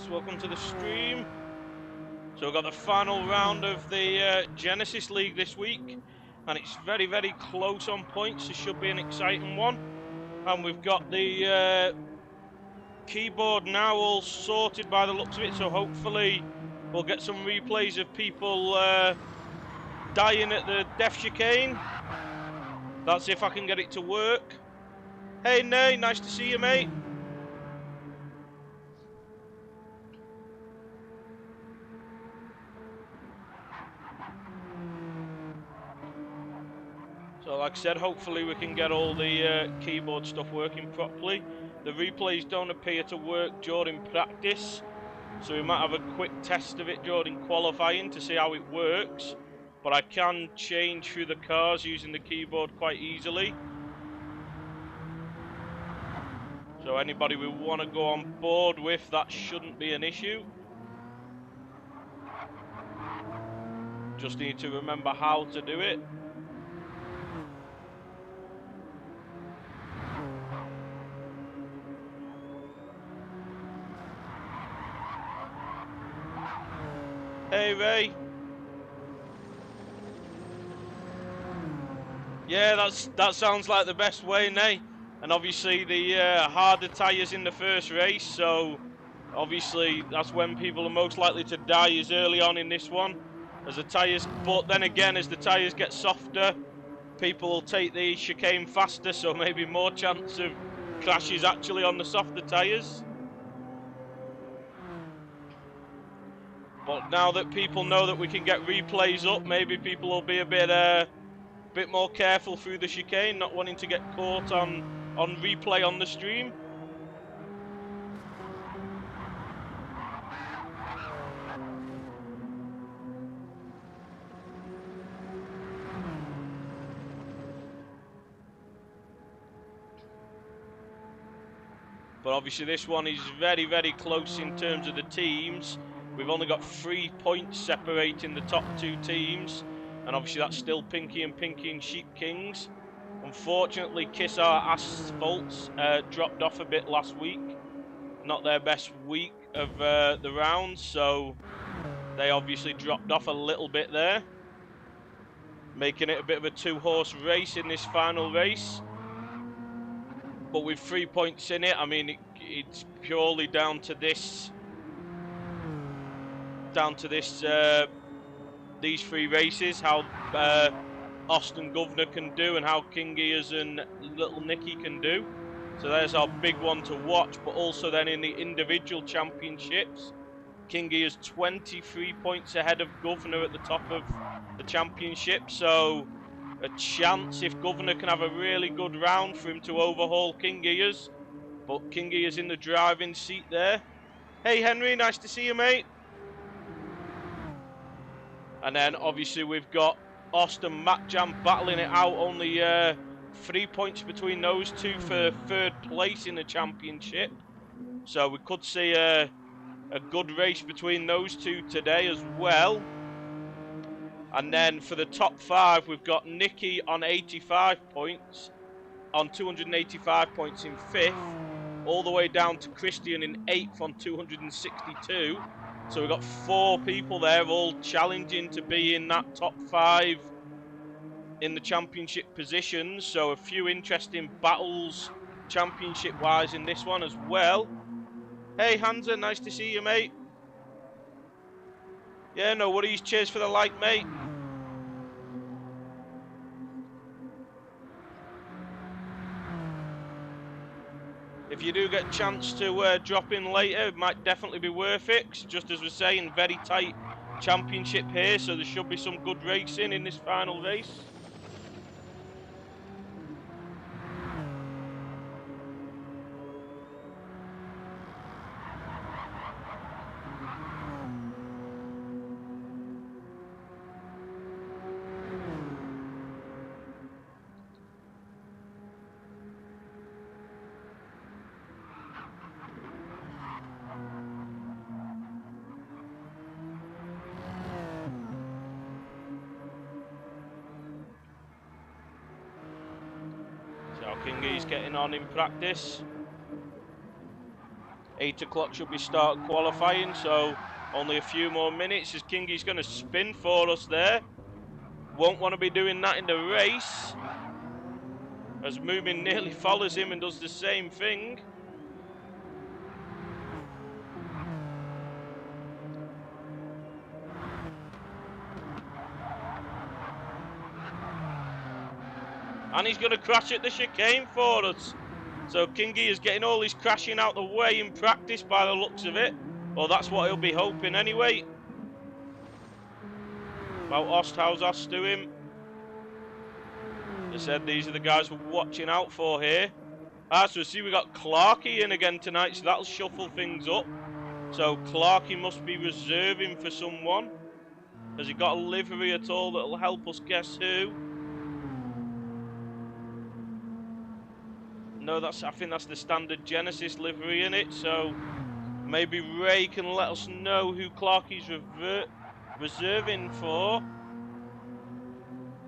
Welcome to the stream. So we've got the final round of the Genesis League this week, and it's very, very close on points. It should be an exciting one. And we've got the keyboard now all sorted by the looks of it, so hopefully we'll get some replays of people dying at the death chicane. That's if I can get it to work. Hey Nay, nice to see you, mate. So like I said, hopefully we can get all the keyboard stuff working properly. The replays don't appear to work during practice, so we might have a quick test of it during qualifying to see how it works. But I can change through the cars using the keyboard quite easily. So anybody we want to go on board with, that shouldn't be an issue. Just need to remember how to do it. Hey Ray. Yeah, that sounds like the best way, Nay. And obviously the harder tyres in the first race, so obviously that's when people are most likely to die, is early on in this one. As the tyres, but then again, as the tyres get softer, people will take the chicane faster, so maybe more chance of crashes actually on the softer tyres. But now that people know that we can get replays up, maybe people will be a bit more careful through the chicane, not wanting to get caught on replay on the stream. But obviously this one is very, very close in terms of the teams. We've only got 3 points separating the top 2 teams. And obviously that's still Pinky and Sheep Kings. Unfortunately, Kiss Our Asphalts dropped off a bit last week. Not their best week of the rounds, so they obviously dropped off a little bit there. Making it a bit of a 2-horse race in this final race. But with 3 points in it, I mean, it's purely down to this, these 3 races, how Austin Governor can do and how King Ears and Little Nicky can do. So there's our big one to watch. But also then in the individual championships, King Ears 23 points ahead of Governor at the top of the championship. So a chance if Governor can have a really good round for him to overhaul King Ears. But King Ears in the driving seat there. Hey Henry, nice to see you, mate. And then obviously we've got Austin Matt Jam battling it out. Only 3 points between those two for 3rd place in the championship. So we could see a good race between those two today as well. And then for the top 5, we've got Nicky on 85 points, on 285 points in 5th, all the way down to Christian in 8th on 262. So we've got 4 people there all challenging to be in that top 5 in the championship positions. So a few interesting battles championship-wise in this one as well. Hey Hansa, nice to see you, mate. Yeah, no worries. Cheers for the like, mate. If you do get a chance to drop in later, it might definitely be worth it. 'Cause just as we're saying, very tight championship here, so there should be some good racing in this final race. Kingy's getting on in practice. 8 o'clock should be start qualifying, so only a few more minutes as Kingy's going to spin for us there. Won't want to be doing that in the race, as Moomin nearly follows him and does the same thing. And he's going to crash at the chicane for us. So Kingy is getting all his crashing out the way in practice by the looks of it. Well, that's what he'll be hoping anyway. About how's Ost to him? They said these are the guys we're watching out for here. So see, we got Clarkey in again tonight, so that'll shuffle things up. So Clarkey must be reserving for someone. Has he got a livery at all that'll help us guess who? No, I think that's the standard Genesis livery in it, so maybe Ray can let us know who Clarkey's reserving for.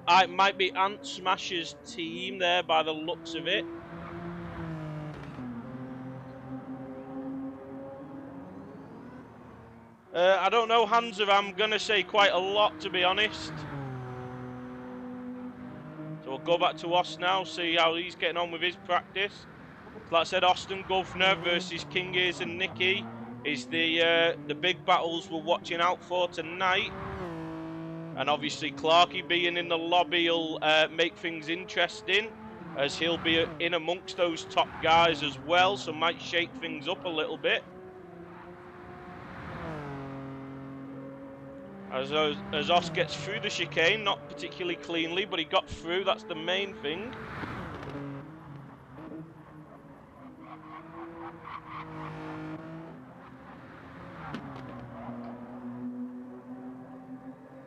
It might be Ant Smasher's team there by the looks of it. I don't know, Hansa, I'm going to say quite a lot, to be honest. We'll go back to Ost now, see how he's getting on with his practice. Like I said, Austin Governor versus King Ears and Nicky is the big battles we're watching out for tonight. And obviously Clarkey being in the lobby will make things interesting, as he'll be in amongst those top guys as well, so might shake things up a little bit. As Os gets through the chicane, not particularly cleanly, but he got through, that's the main thing.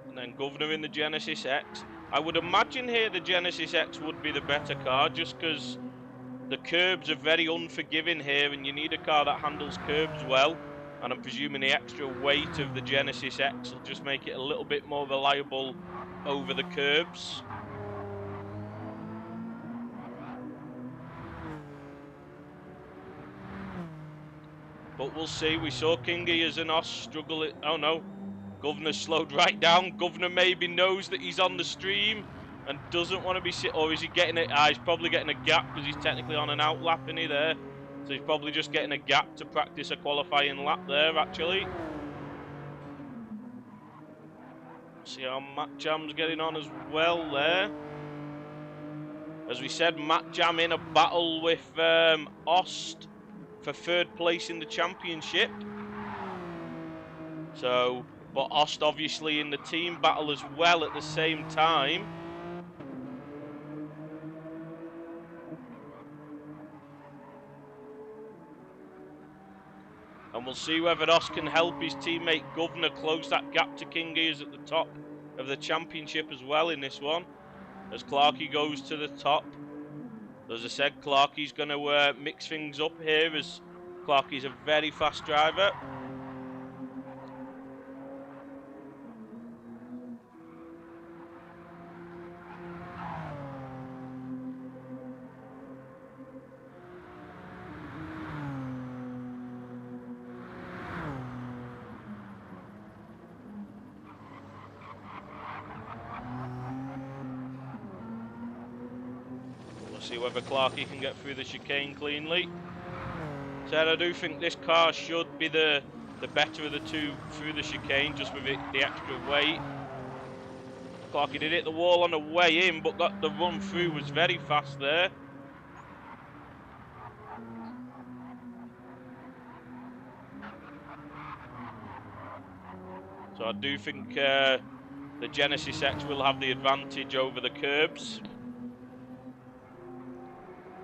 And then Governor in the Genesis X. I would imagine here the Genesis X would be the better car, just because the curbs are very unforgiving here, and you need a car that handles curbs well. And I'm presuming the extra weight of the Genesis X will just make it a little bit more reliable over the curbs. But we'll see. We saw Kingy as an Os struggle. Oh no, Governor slowed right down. Governor maybe knows that he's on the stream and doesn't want to be or is he getting it? He's probably getting a gap because he's technically on an outlap, isn't he there? So he's probably just getting a gap to practice a qualifying lap there, actually. See how Matt Jam's getting on as well there. As we said, Matt Jam in a battle with Ost for third place in the championship. So, but Ost obviously in the team battle as well at the same time. And we'll see whether Ost can help his teammate Governor close that gap to King Gears at the top of the championship as well in this one. As Clarkey goes to the top. As I said, Clarkey's going to mix things up here, as Clarkey's a very fast driver. See whether Clarkey can get through the chicane cleanly. So I do think this car should be the better of the two through the chicane, just with the extra weight. Clarkey did hit the wall on the way in, but the run through was very fast there. So I do think the Genesis X will have the advantage over the curbs.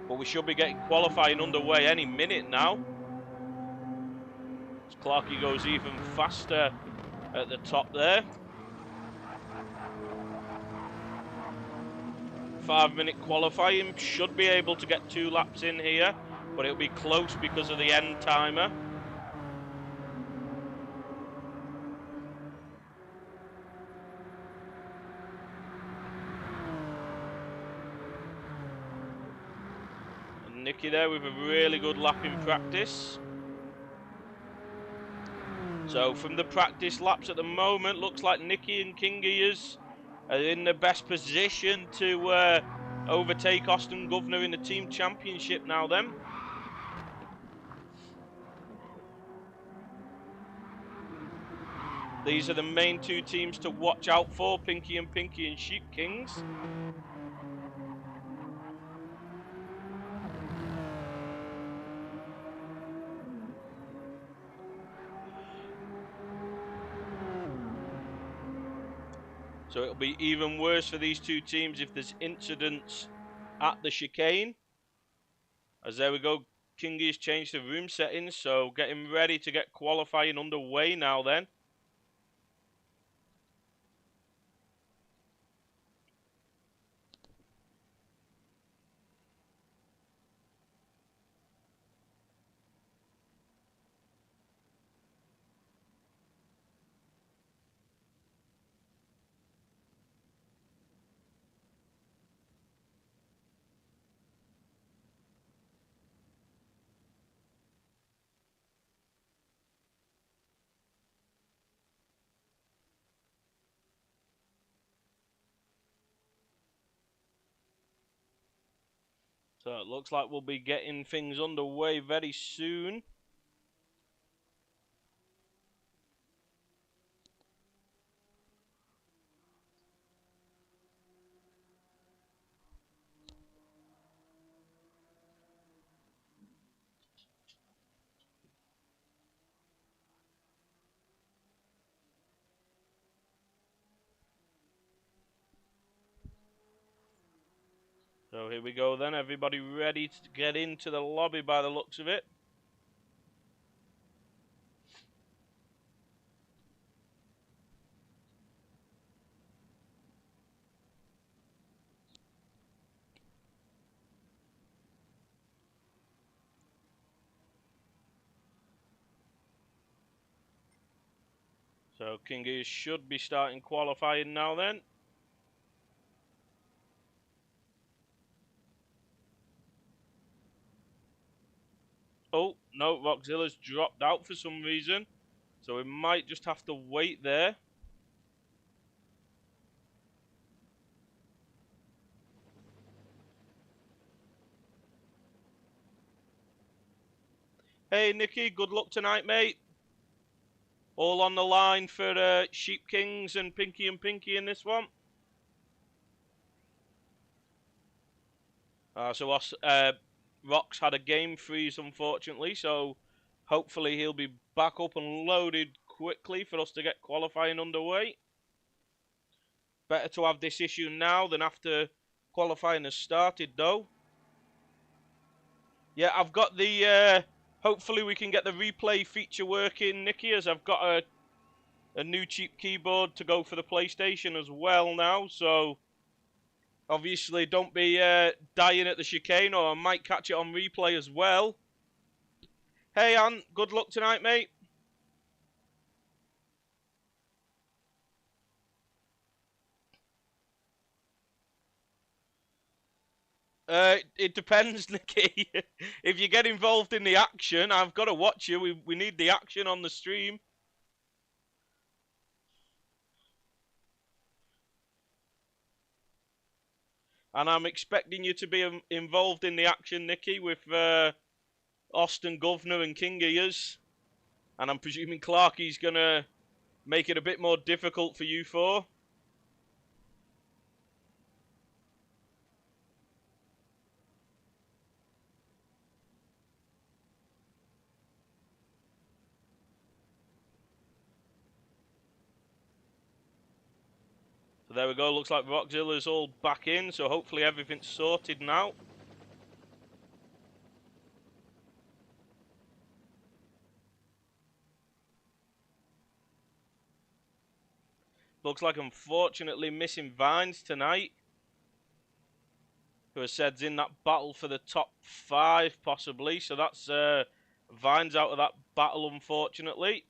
But we should be getting qualifying underway any minute now. As Clarkey goes even faster at the top there. 5-minute qualifying, should be able to get 2 laps in here, but it'll be close because of the end timer. And Nicky there with a really good lap in practice. So from the practice laps at the moment, looks like Nicky and King Gears are in the best position to overtake Austin Governor in the team championship now then. These are the main 2 teams to watch out for, Pinky and Sheep Kings. So it'll be even worse for these 2 teams if there's incidents at the chicane. As there we go, Kingy's changed the room settings, so getting ready to get qualifying underway now then. So it looks like we'll be getting things underway very soon. So here we go then, everybody ready to get into the lobby by the looks of it. So Kingies should be starting qualifying now then. Oh, no, Rockzilla's dropped out for some reason. So we might just have to wait there. Hey, Nicky, good luck tonight, mate. All on the line for Sheep Kings and Pinky in this one. So Rox had a game freeze, unfortunately, so hopefully he'll be back up and loaded quickly for us to get qualifying underway. Better to have this issue now than after qualifying has started, though. Yeah, I've got the... hopefully we can get the replay feature working, Nicky, as I've got a new cheap keyboard to go for the PlayStation as well now, so... Obviously, don't be dying at the chicane, or I might catch it on replay as well. Hey, Ant, good luck tonight, mate. It depends, Nicky. If you get involved in the action, I've got to watch you. We need the action on the stream. And I'm expecting you to be involved in the action, Nicky, with Austin Governor and King Ears. And I'm presuming Clarkie's going to make it a bit more difficult for you four. So there we go. Looks like Rockzilla's all back in, so hopefully everything's sorted now. Looks like, unfortunately, missing Vines tonight, who said's in that battle for the top 5, possibly. So that's Vines out of that battle, unfortunately.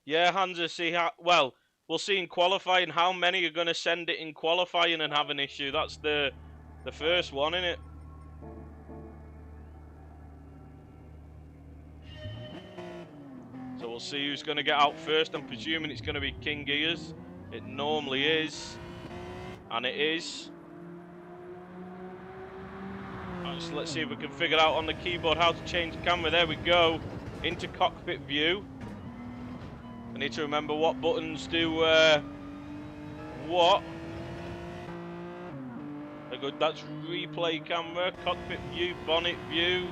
Yeah, Hansa, see how... Well, we'll see in qualifying how many are going to send it in qualifying and have an issue. That's the first one, isn't it? So we'll see who's going to get out first. I'm presuming it's going to be King Gears. It normally is. And it is. Right, so let's see if we can figure out on the keyboard how to change the camera. There we go. Into cockpit view. I need to remember what buttons do what. Good, that's replay camera, cockpit view, bonnet view.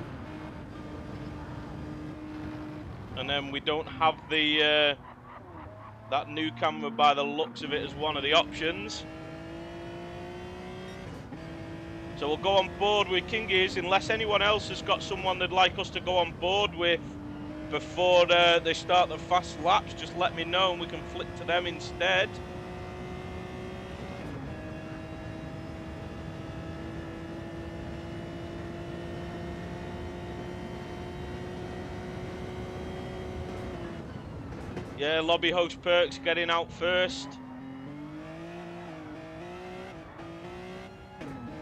And then we don't have the that new camera by the looks of it as one of the options. So we'll go on board with King Gears unless anyone else has got someone they'd like us to go on board with before they start the fast laps. Just let me know and we can flick to them instead. Yeah, lobby host Perks getting out first.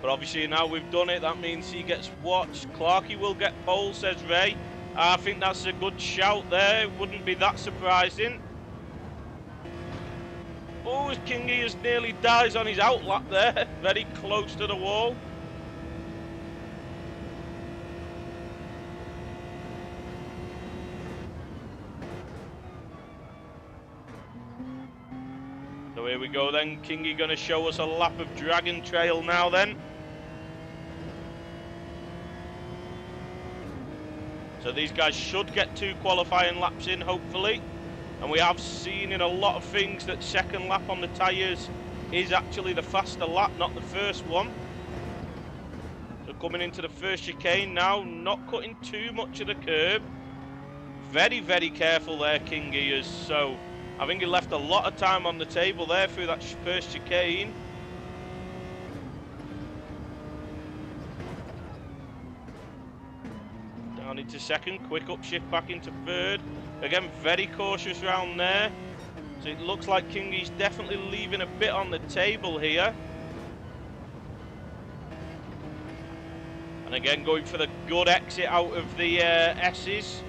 But obviously now we've done it, that means he gets watched. Clarkie will get pole, says Ray. I think that's a good shout there. Wouldn't be that surprising. Oh, King Ears nearly dies on his outlap there. Very close to the wall. So here we go then. Kingy going to show us a lap of Dragon Trail now then. So these guys should get 2 qualifying laps in, hopefully. And we have seen in a lot of things that second lap on the tyres is actually the faster lap, not the first one. So coming into the first chicane now, not cutting too much of the curb. Very, very careful there, King Gears. So I think he left a lot of time on the table there through that first chicane. Down into second, quick upshift back into third. Again, very cautious round there. So it looks like Kingy's definitely leaving a bit on the table here. And again, going for the good exit out of the S's.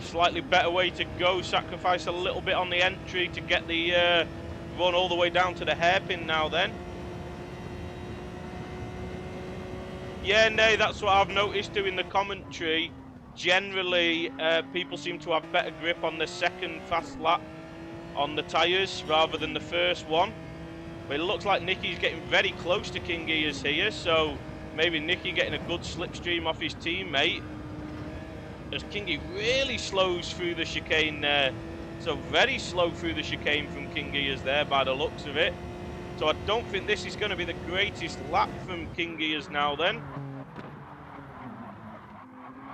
Slightly better way to go. Sacrifice a little bit on the entry to get the run all the way down to the hairpin now then. Yeah, no, that's what I've noticed doing the commentary. Generally, people seem to have better grip on the second fast lap on the tyres rather than the first one. But it looks like Nicky's getting very close to King Gears here, so maybe Nicky getting a good slipstream off his teammate. As Kingy really slows through the chicane there. So very slow through the chicane from King Gears there by the looks of it. So I don't think this is going to be the greatest lap from King Gears now then.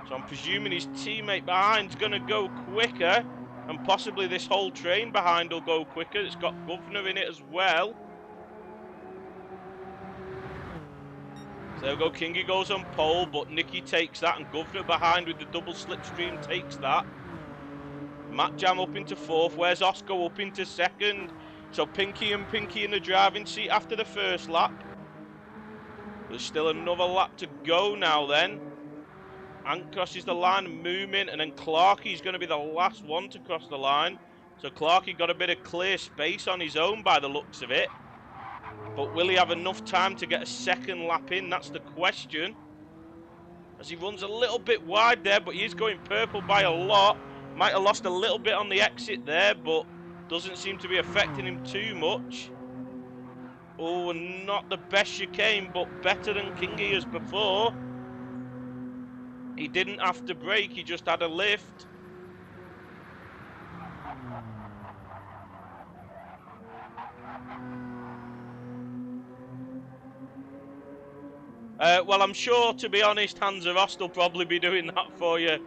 So I'm presuming his teammate behind's going to go quicker, and possibly this whole train behind will go quicker. It's got Governor in it as well. So there we go, Kingy goes on pole, but Nicky takes that, and Governor behind with the double slipstream takes that. Matt Jam up into fourth. Where's Osco up into second? So Pinky and Pinky in the driving seat after the first lap. There's still another lap to go now then. Ant crosses the line, Moomin, and then Clarkie's going to be the last one to cross the line. So Clarkie got a bit of clear space on his own by the looks of it. But will he have enough time to get a second lap in? That's the question. As he runs a little bit wide there, but he is going purple by a lot. Might have lost a little bit on the exit there, but doesn't seem to be affecting him too much. Oh, not the best chicane, but better than Kingy as before. He didn't have to brake, he just had a lift. Well, I'm sure, to be honest, Hansa Rost will probably be doing that for you.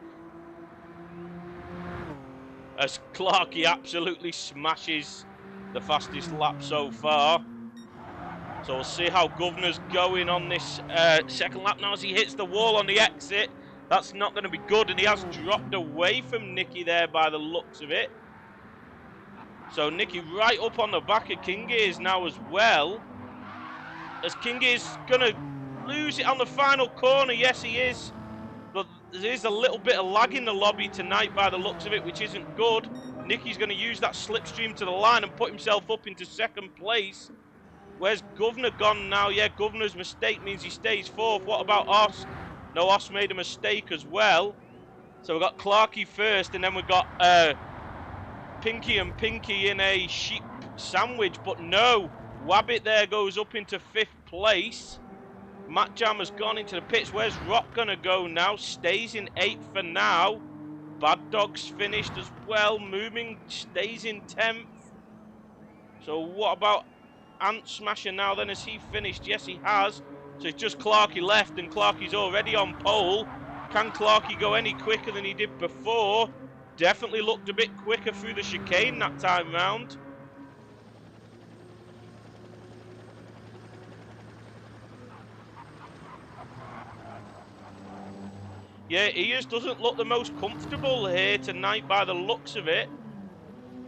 As Clarkie absolutely smashes the fastest lap so far. So we'll see how Governor's going on this second lap now as he hits the wall on the exit. That's not going to be good, and he has dropped away from Nicky there by the looks of it. So Nicky right up on the back of King Gears now as well. As King Gears going to lose it on the final corner. Yes, he is. But there is a little bit of lag in the lobby tonight by the looks of it, which isn't good. Nicky's going to use that slipstream to the line and put himself up into second place. Where's Governor gone now? Yeah, Governor's mistake means he stays fourth. What about Os? No, Os made a mistake as well. So we've got Clarkie first, and then we've got Pinky and Pinky in a sheep sandwich. But no, Wabbit there goes up into fifth place. Matt Jam has gone into the pits. Where's Rock going to go now? Stays in 8th for now. Bad Dog's finished as well. Moving stays in 10th. So what about Ant Smasher now then? Has he finished? Yes, he has. So it's just Clarkie left, and Clarkie's already on pole. Can Clarkie go any quicker than he did before? Definitely looked a bit quicker through the chicane that time round. Yeah, Ears doesn't look the most comfortable here tonight by the looks of it.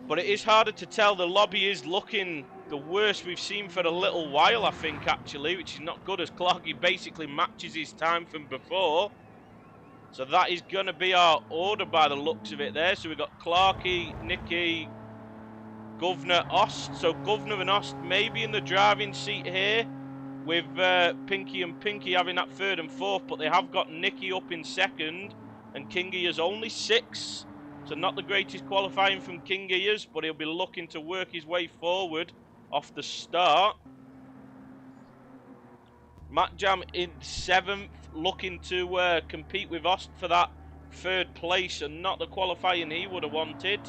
But it is harder to tell. The lobby is looking the worst we've seen for a little while, I think, actually, which is not good, as Clarkie basically matches his time from before. So that is going to be our order by the looks of it there. So we've got Clarkie, Nicky, Governor, Ost. So Governor and Ost maybe in the driving seat here, with Pinky and Pinky having that third and fourth, but they have got Nicky up in second, and King Gears only 6. So not the greatest qualifying from King Gears, but he'll be looking to work his way forward off the start. Matt Jam in 7th, looking to compete with Ost for that third place and not the qualifying he would have wanted.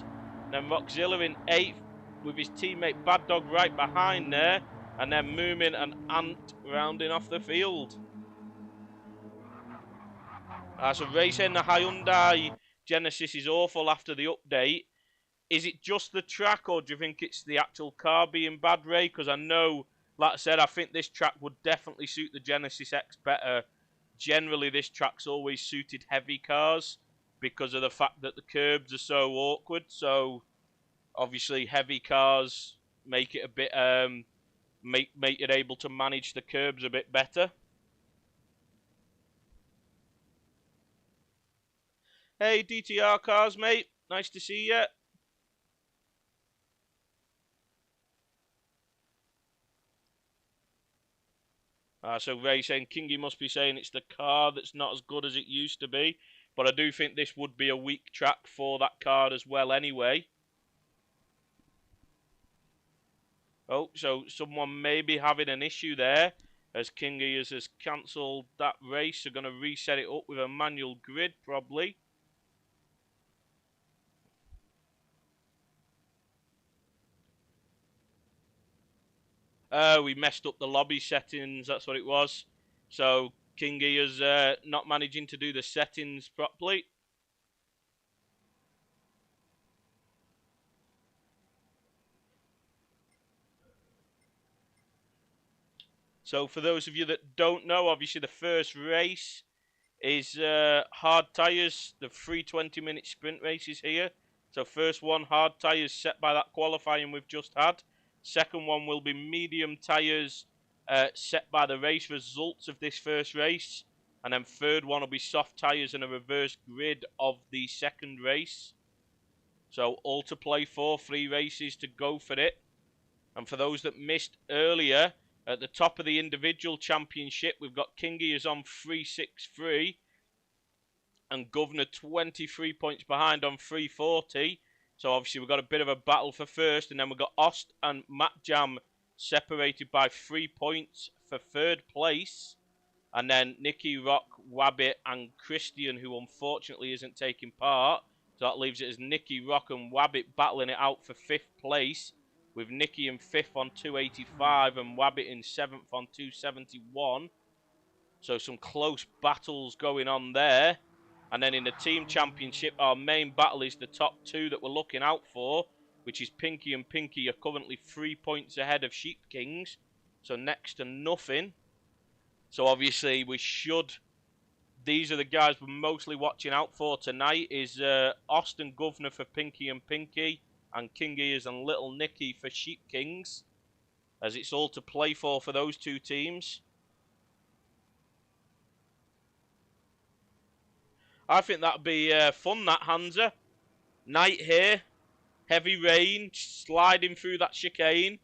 Then Rockzilla in 8th with his teammate Bad Dog right behind there. And then Moomin and Ant rounding off the field. So racing the Hyundai Genesis is awful after the update. Is it just the track, or do you think it's the actual car being bad, Ray? Because I know, like I said, I think this track would definitely suit the Genesis X better. Generally, this track's always suited heavy cars because of the fact that the curbs are so awkward. So, obviously, heavy cars make it a bit, make it able to manage the curbs a bit better. Hey, DTR cars, mate. Nice to see you. So Ray saying Kingy must be saying it's the car that's not as good as it used to be. But I do think this would be a weak track for that car as well anyway. Oh, so someone may be having an issue there, as Kingy has cancelled that race. They're going to reset it up with a manual grid probably. We messed up the lobby settings, that's what it was. So Kingy is not managing to do the settings properly. So for those of you that don't know, obviously the first race is hard tyres. The 3 20-minute sprint races here. So first one, hard tyres set by that qualifying we've just had. Second one will be medium tyres set by the race results of this first race. And then third one will be soft tyres and a reverse grid of the second race. So all to play for, 3 races to go for it. And for those that missed earlier, at the top of the individual championship, we've got Kingy is on 363 and Governor 23 points behind on 340. So obviously we've got a bit of a battle for first, and then we've got Ost and Matt Jam separated by 3 points for third place. And then Nicky, Rock, Wabbit and Christian, who unfortunately isn't taking part. So that leaves it as Nicky, Rock and Wabbit battling it out for 5th place, with Nicky in 5th on 285 and Wabbit in 7th on 271. So some close battles going on there. And then in the team championship, our main battle is the top 2 that we're looking out for, which is Pinky and Pinky are currently 3 points ahead of Sheep Kings. So next to nothing. So obviously we should... These are the guys we're mostly watching out for tonight, is Austin Governor for Pinky and Pinky, and King Ears and Little Nicky for Sheep Kings, as it's all to play for those 2 teams. I think that'd be fun, that, Hansa. Night here, heavy rain, sliding through that chicane,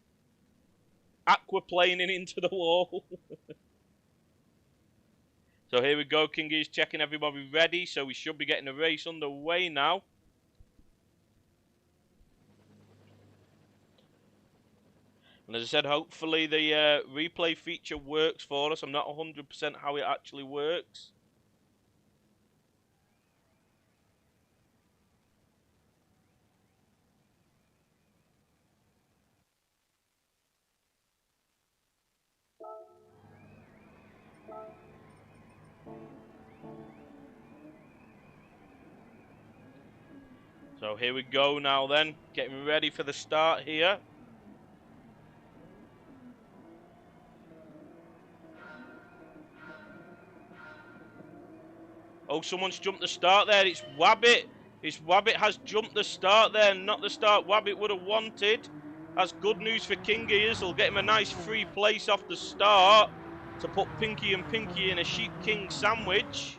aquaplaning into the wall. So here we go, King is checking everybody ready, so we should be getting the race underway now. And as I said, hopefully the replay feature works for us. I'm not 100% how it actually works. So here we go now then, getting ready for the start here. Oh, someone's jumped the start there. It's Wabbit. Wabbit has jumped the start there, not the start Wabbit would have wanted. That's good news for King Ears. He'll get him a nice free place off the start to put Pinky and Pinky in a Sheep King sandwich.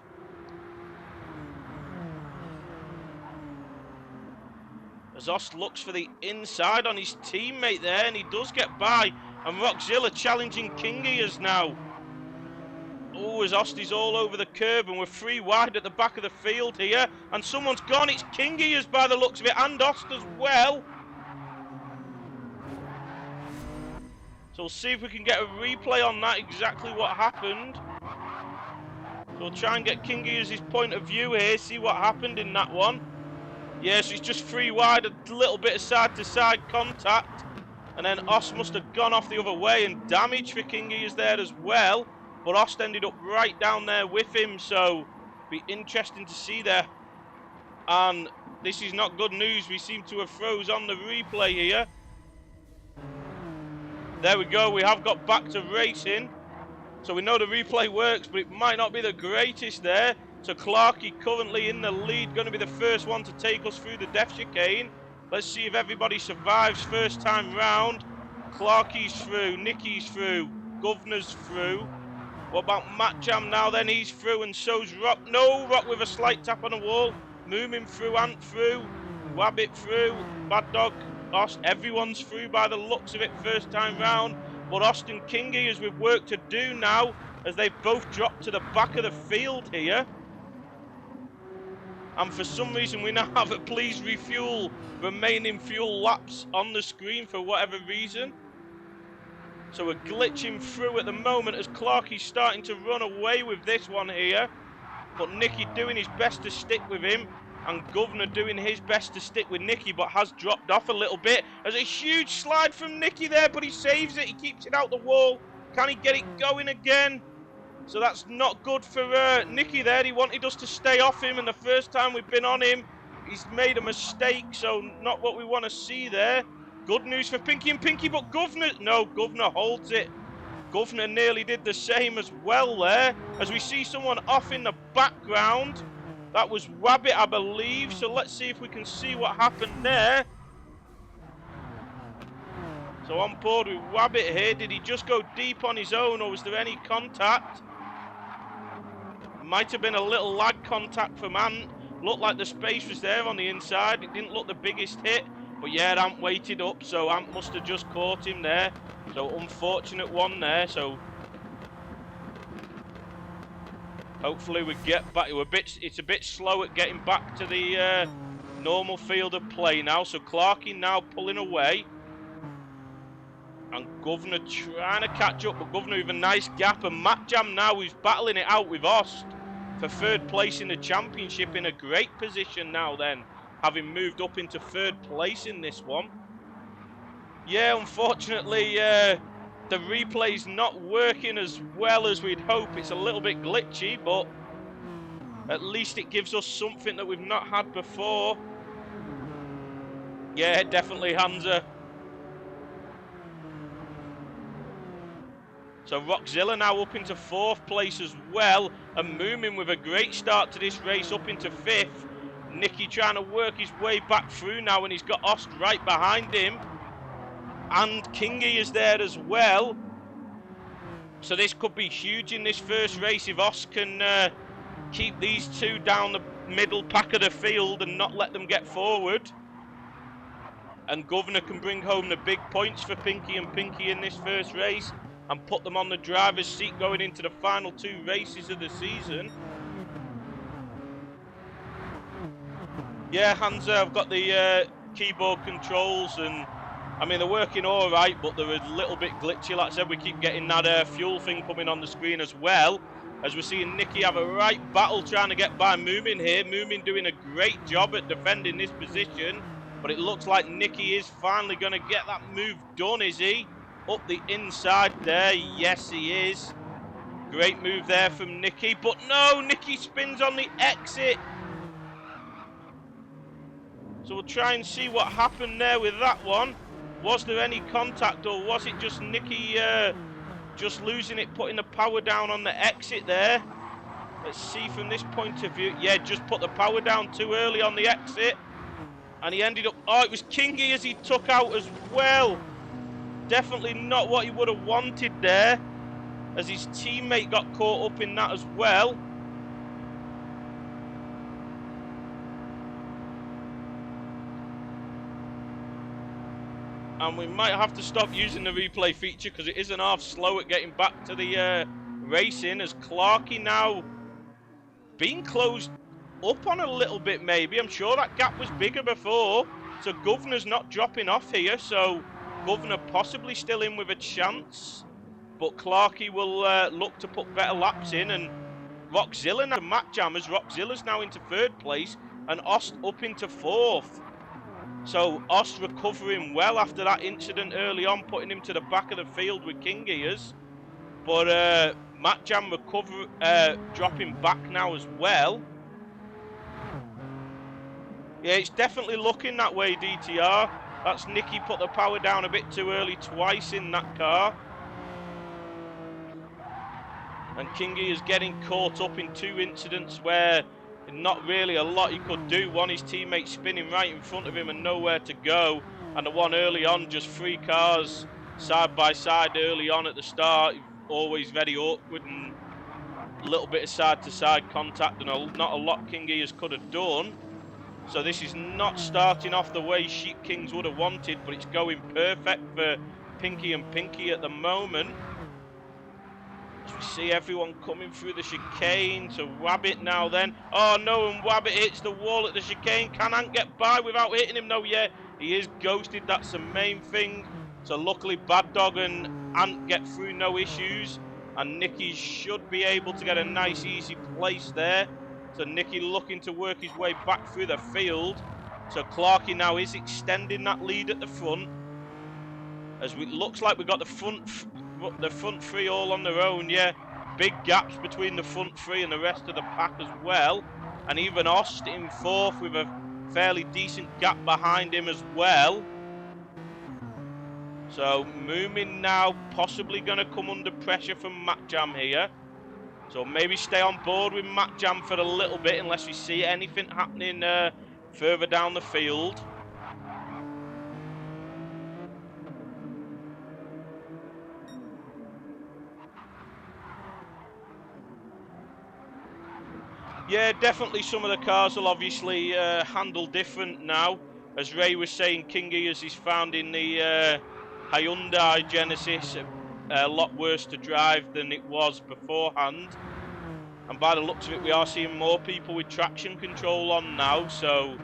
As Ost looks for the inside on his teammate there, and he does get by. And Rockzilla challenging King Ears now. Oh, as Ost is all over the curb, and we're 3 wide at the back of the field here. And someone's gone. It's King Ears by the looks of it, and Ost as well. So we'll see if we can get a replay on that, exactly what happened. So we'll try and get Kingy as his point of view here, see what happened in that one. Yeah, so he's just free wide, a little bit of side-to-side contact. And then Ost must have gone off the other way, and damage for Kingy is there as well. But Ost ended up right down there with him, so be interesting to see there. And this is not good news. We seem to have froze on the replay here. There we go. We have got back to racing. So we know the replay works, but it might not be the greatest there. So Clarkey currently in the lead, going to be the first one to take us through the death chicane. Let's see if everybody survives first time round. Clarkey's through, Nicky's through, Governor's through. What about Matt Jam now then? He's through, and so's Rock. No, Rock with a slight tap on the wall. Moomin through, Ant through, Wabbit through, Bad Dog, Ost. Everyone's through by the looks of it first time round. But Ost and Kingy, as we've work to do now, as they've both dropped to the back of the field here. And for some reason we now have a please refuel remaining fuel laps on the screen for whatever reason. So we're glitching through at the moment as Clarkey's starting to run away with this one here. But Nicky doing his best to stick with him. And Governor doing his best to stick with Nicky, but has dropped off a little bit. There's a huge slide from Nicky there, but he saves it. He keeps it out the wall. Can he get it going again? So that's not good for Nicky there. He wanted us to stay off him, and the first time we've been on him, he's made a mistake, so not what we want to see there. Good news for Pinky and Pinky, but Governor holds it. Governor nearly did the same as well there, as we see someone off in the background. That was Wabbit, I believe, so let's see if we can see what happened there. So on board with Wabbit here, did he just go deep on his own, or was there any contact? Might have been a little lag contact from Ant. Looked like the space was there on the inside. It didn't look the biggest hit, but yeah, Ant waited up, so Ant must have just caught him there. So unfortunate one there, so hopefully we get back. It's a bit slow at getting back to the normal field of play now. So Clarkey now pulling away. And Governor trying to catch up, but Governor with a nice gap. And Matt Jam now who's battling it out with Ost for third place in the championship, in a great position now then, having moved up into third place in this one. Yeah, unfortunately, the replay's not working as well as we'd hope. It's a little bit glitchy, but at least it gives us something that we've not had before. Yeah, definitely, Hansa. So Rockzilla now up into fourth place as well, and Moomin with a great start to this race up into fifth. Nicky trying to work his way back through now, and he's got Ost right behind him. And Kingy is there as well. So this could be huge in this first race if Ost can keep these two down the middle pack of the field and not let them get forward. And Governor can bring home the big points for Pinky and Pinky in this first race and put them on the driver's seat going into the final two races of the season. Yeah, Hansa, I've got the keyboard controls, and I mean, they're working all right, but they're a little bit glitchy. Like I said, we keep getting that fuel thing coming on the screen as well, as we're seeing Nicky have a right battle trying to get by Moomin here. Moomin doing a great job at defending this position, but it looks like Nicky is finally going to get that move done, is he? Up the inside there, yes he is. Great move there from Nicky, but no, Nicky spins on the exit. So we'll try and see what happened there with that one. Was there any contact, or was it just Nicky just losing it, putting the power down on the exit there? Let's see from this point of view. Yeah, just put the power down too early on the exit. And he ended up, oh, it was Kingy as he took out as well. Definitely not what he would have wanted there, as his teammate got caught up in that as well. And we might have to stop using the replay feature because it isn't half slow at getting back to the racing, as Clarkey now being closed up on a little bit maybe. I'm sure that gap was bigger before. So Governor's not dropping off here, so Governor possibly still in with a chance. But Clarkey will look to put better laps in, and Rockzilla now, Matt Jammers. Rockzilla's now into 3rd place, and Ost up into 4th. So Ost recovering well after that incident early on, putting him to the back of the field with King Gears. But Matt Jam dropping back now as well. Yeah, it's definitely looking that way, DTR. That's Nicky put the power down a bit too early twice in that car. And Kingy is getting caught up in 2 incidents where not really a lot he could do. One, his teammate spinning right in front of him and nowhere to go. And the one early on, just 3 cars side by side early on at the start. Always very awkward and a little bit of side-to-side contact, and not a lot Kingy could have done. So this is not starting off the way Sheep Kings would have wanted, but it's going perfect for Pinky and Pinky at the moment. As we see everyone coming through the chicane. So Wabbit now then. Oh no, and Wabbit hits the wall at the chicane. Can Ant get by without hitting him? No, yeah, he is ghosted. That's the main thing. So luckily Bad Dog and Ant get through no issues. And Nicky should be able to get a nice easy place there. So Nicky looking to work his way back through the field. So Clarky now is extending that lead at the front. As it looks like we've got the front 3 all on their own, yeah. Big gaps between the front 3 and the rest of the pack as well. And even Ost in 4th with a fairly decent gap behind him as well. So Moomin now possibly going to come under pressure from Matt Jam here. So maybe stay on board with Matt Jam for a little bit unless we see anything happening further down the field. Yeah, definitely some of the cars will obviously handle different now. As Ray was saying, Kingy as he's found in the Hyundai Genesis a lot worse to drive than it was beforehand. And by the looks of it, we are seeing more people with traction control on now, so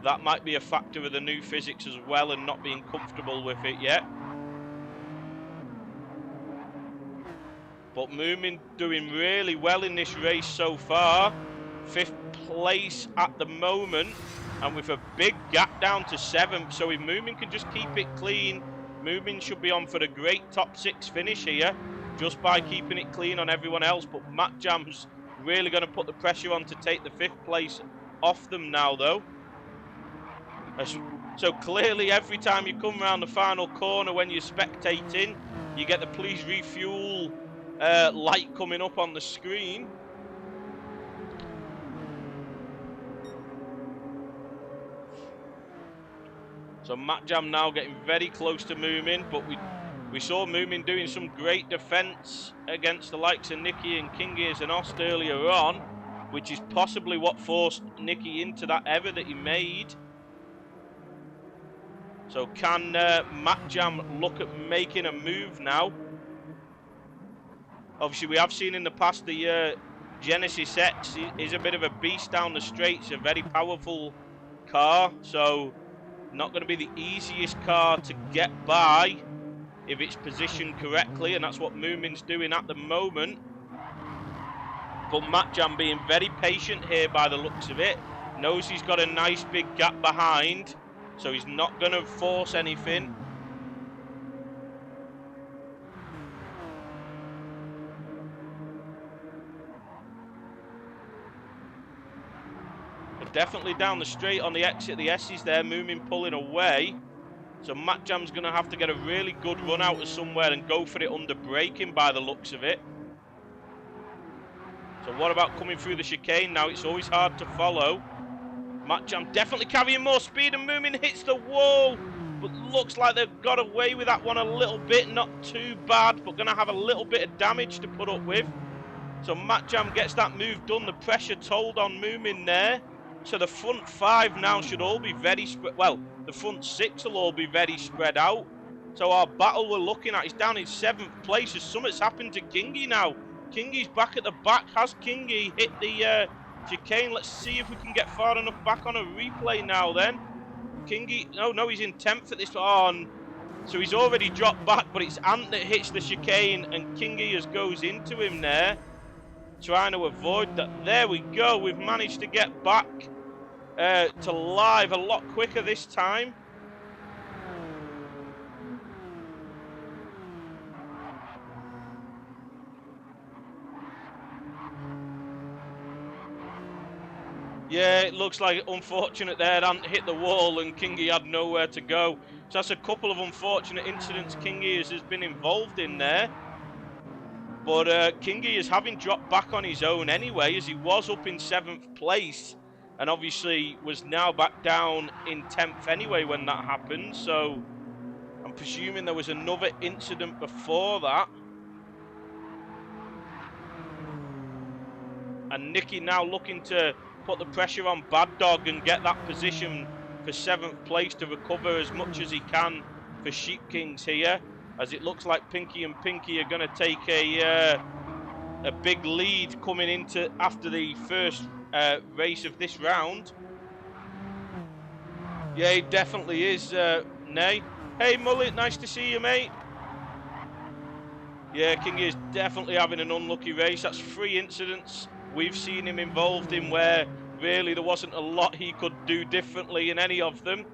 that might be a factor of the new physics as well and not being comfortable with it yet. But Moomin doing really well in this race so far. 5th place at the moment, and with a big gap down to 7th. So if Moomin can just keep it clean, Moomin should be on for a great top 6 finish here, just by keeping it clean on everyone else. But Matt Jam's really going to put the pressure on to take the 5th place off them now, though. So clearly, every time you come around the final corner when you're spectating, you get the please refuel light coming up on the screen. So Matt Jam now getting very close to Moomin, but we saw Moomin doing some great defence against the likes of Nicky and Kingies and Ost earlier on, which is possibly what forced Nicky into that error that he made. So can Matt Jam look at making a move now? Obviously, we have seen in the past the Genesis X is a bit of a beast down the straight. It's a very powerful car, so not going to be the easiest car to get by if it's positioned correctly, and that's what Moomin's doing at the moment. But Matt Jam being very patient here by the looks of it. Knows he's got a nice big gap behind, so he's not going to force anything. Definitely down the straight on the exit, the S's there, Moomin pulling away. So Matt Jam's going to have to get a really good run out of somewhere and go for it under braking by the looks of it. So what about coming through the chicane now? It's always hard to follow. Matt Jam definitely carrying more speed, and Moomin hits the wall. But looks like they've got away with that one a little bit. Not too bad, but going to have a little bit of damage to put up with. So Matt Jam gets that move done. The pressure told on Moomin there. So the front 5 now should all be very spread. Well, the front 6 will all be very spread out. So our battle we're looking at is down in 7th place as something's happened to Kingy now. Kingy's back at the back. Has Kingy hit the chicane? Let's see if we can get far enough back on a replay now then. Kingy, no, he's in 10th at this on. So he's already dropped back, but it's Ant that hits the chicane and Kingy goes into him there. trying to avoid that. There we go. We've managed to get back to live a lot quicker this time. Yeah, it looks like unfortunate there. Hadn't hit the wall and Kingy had nowhere to go. So that's a couple of unfortunate incidents Kingy has been involved in there. But Kingy is having dropped back on his own anyway, as he was up in 7th place. And obviously was now back down in 10th anyway when that happened. So I'm presuming there was another incident before that. And Nicky now looking to put the pressure on Bad Dog and get that position for 7th place to recover as much as he can for Sheep Kings here, as it looks like Pinky and Pinky are going to take a big lead coming into after the first race of this round. Yeah, he definitely is, Nay. Hey Mullet, nice to see you, mate. Yeah, King is definitely having an unlucky race. That's 3 incidents we've seen him involved in where really there wasn't a lot he could do differently in any of them.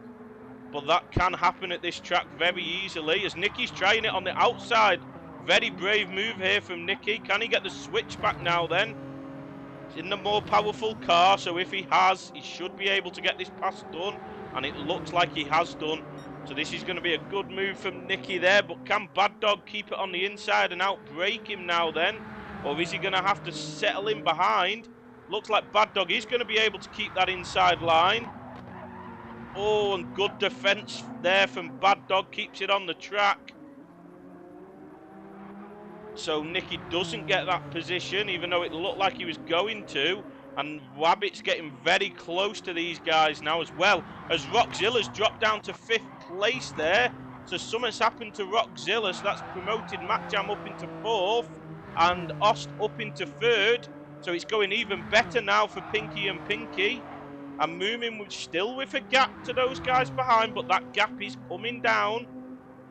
But that can happen at this track very easily, as Nicky's trying it on the outside. Very brave move here from Nicky. Can he get the switch back now then? He's in the more powerful car, so if he has, he should be able to get this pass done. And it looks like he has done. So this is going to be a good move from Nicky there. But can Bad Dog keep it on the inside and outbrake him now then? Or is he going to have to settle in behind? Looks like Bad Dog is going to be able to keep that inside line. Oh, and good defence there from Bad Dog. Keeps it on the track. So Nicky doesn't get that position, even though it looked like he was going to. And Wabbit's getting very close to these guys now as well, as Rockzilla's dropped down to 5th place there. So something's happened to Rockzilla, so that's promoted Matt Jam up into 4th and Ost up into 3rd. So it's going even better now for Pinky and Pinky. And Moomin was still with a gap to those guys behind, but that gap is coming down.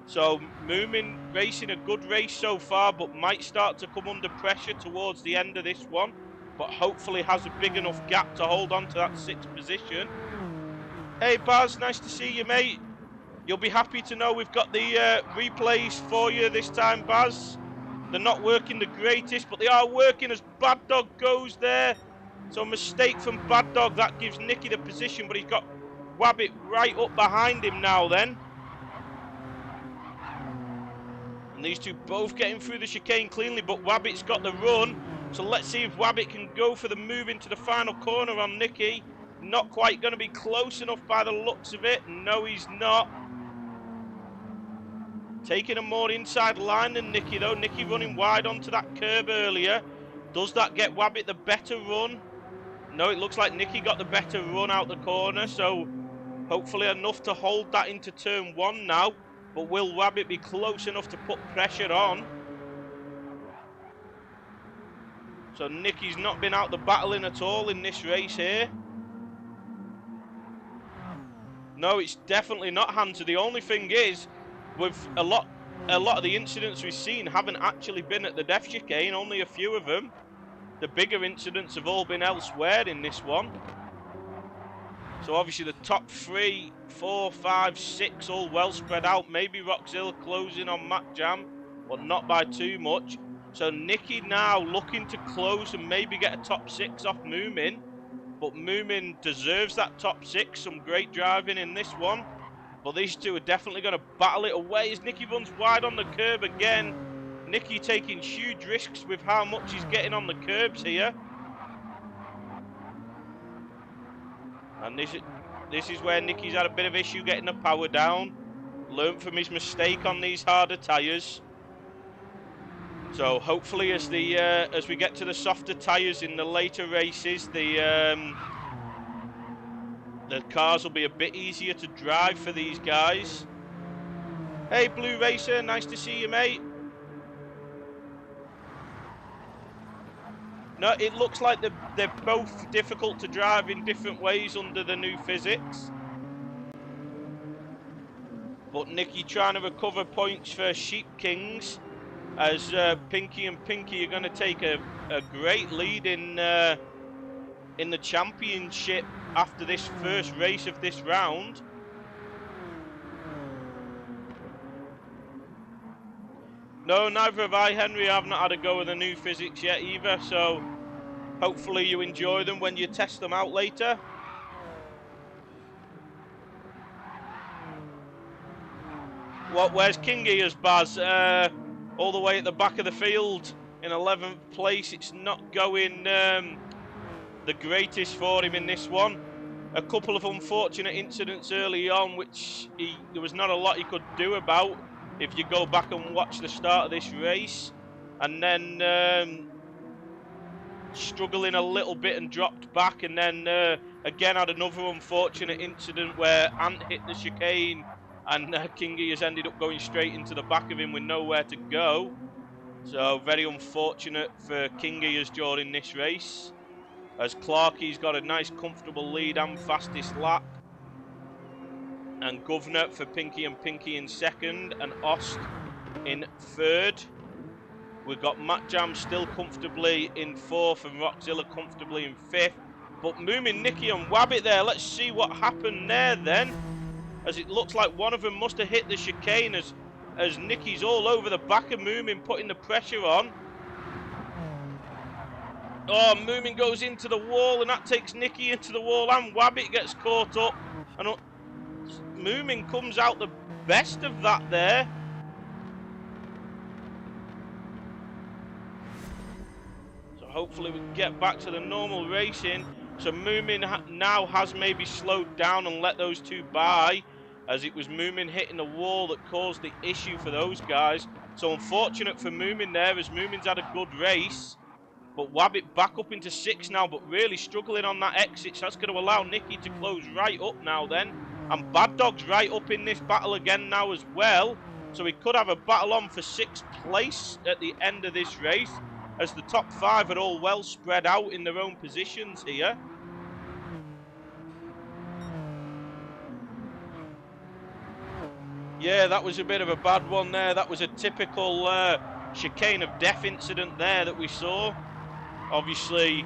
So Moomin racing a good race so far, but might start to come under pressure towards the end of this one. But hopefully has a big enough gap to hold on to that 6th position. Hey Baz, nice to see you, mate. You'll be happy to know we've got the replays for you this time, Baz. They're not working the greatest, but they are working as Bad Dog goes there. So a mistake from Bad Dog, that gives Nicky the position, but he's got Wabbit right up behind him now then. And these two both getting through the chicane cleanly, but Wabbit's got the run. So let's see if Wabbit can go for the move into the final corner on Nicky. Not quite going to be close enough by the looks of it. No, he's not. Taking a more inside line than Nicky though. Nicky running wide onto that curb earlier. Does that get Wabbit the better run? No, it looks like Nicky got the better run out the corner. So hopefully enough to hold that into turn 1 now. But will Wabbit be close enough to put pressure on? So Nicky's not been out the battling at all in this race here. No, it's definitely not Hunter. The only thing is, with a lot of the incidents we've seen haven't actually been at the death chicane, only a few of them. The bigger incidents have all been elsewhere in this one. So obviously the top 3, 4, 5, 6 all well spread out. Maybe Rockzilla closing on Matt Jam, but not by too much. So Nicky now looking to close and maybe get a top 6 off Moomin. But Moomin deserves that top 6. Some great driving in this one. But these two are definitely going to battle it away as Nicky runs wide on the curb again. Nicky taking huge risks with how much he's getting on the curbs here. And this is where Nicky's had a bit of issue getting the power down. Learned from his mistake on these harder tyres. So hopefully as we get to the softer tyres in the later races, the cars will be a bit easier to drive for these guys. Hey Blue Racer, nice to see you, mate. No, it looks like they're both difficult to drive in different ways under the new physics. But Nicky trying to recover points for Sheep Kings, as Pinky and Pinky are going to take a a great lead in the championship after this first race of this round. No, neither have I, Henry. I've not had a go with the new physics yet either, so hopefully you enjoy them when you test them out later. Where's King Gears, Baz? All the way at the back of the field in 11th place. It's not going the greatest for him in this one. A couple of unfortunate incidents early on, which there was not a lot he could do about if you go back and watch the start of this race. And then struggling a little bit and dropped back, and then again had another unfortunate incident where Ant hit the chicane and Kingy has ended up going straight into the back of him with nowhere to go. So very unfortunate for Kingy during this race, as Clarkie's got a nice comfortable lead and fastest lap, and Governor for Pinky and Pinky in second, and Ost in third. We've got Matt Jam still comfortably in fourth and Rockzilla comfortably in fifth. But Moomin, Nicky and Wabbit there, let's see what happened there then, as it looks like one of them must have hit the chicane as Nicky's all over the back of Moomin, putting the pressure on. Oh, Moomin goes into the wall, and that takes Nicky into the wall, and Wabbit gets caught up. And Moomin comes out the best of that there. So hopefully we can get back to the normal racing. So Moomin now has maybe slowed down and let those two by, as it was Moomin hitting the wall that caused the issue for those guys. So unfortunate for Moomin there, as Moomin's had a good race. But Wabbit back up into sixth now, but really struggling on that exit. So that's going to allow Nicky to close right up now then. And Bad Dog's right up in this battle again now as well. So we could have a battle on for sixth place at the end of this race, as the top five are all well spread out in their own positions here. Yeah, that was a bit of a bad one there. That was a typical chicane of death incident there that we saw. Obviously,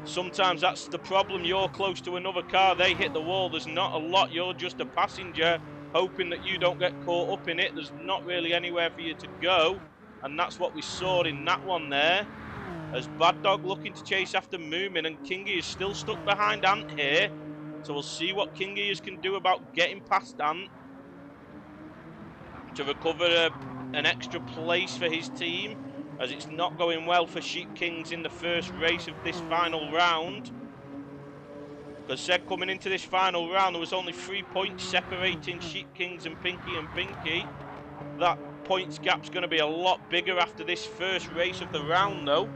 sometimes that's the problem. You're close to another car, they hit the wall, there's not a lot, you're just a passenger hoping that you don't get caught up in it. There's not really anywhere for you to go, and that's what we saw in that one there, as Bad Dog looking to chase after Moomin, and Kingy is still stuck behind Ant here. So we'll see what Kingy can do about getting past Ant to recover an extra place for his team, as it's not going well for Sheep Kings in the first race of this final round. Because said coming into this final round, there was only 3 points separating Sheep Kings and Pinky. That points gap's going to be a lot bigger after this first race of the round, though.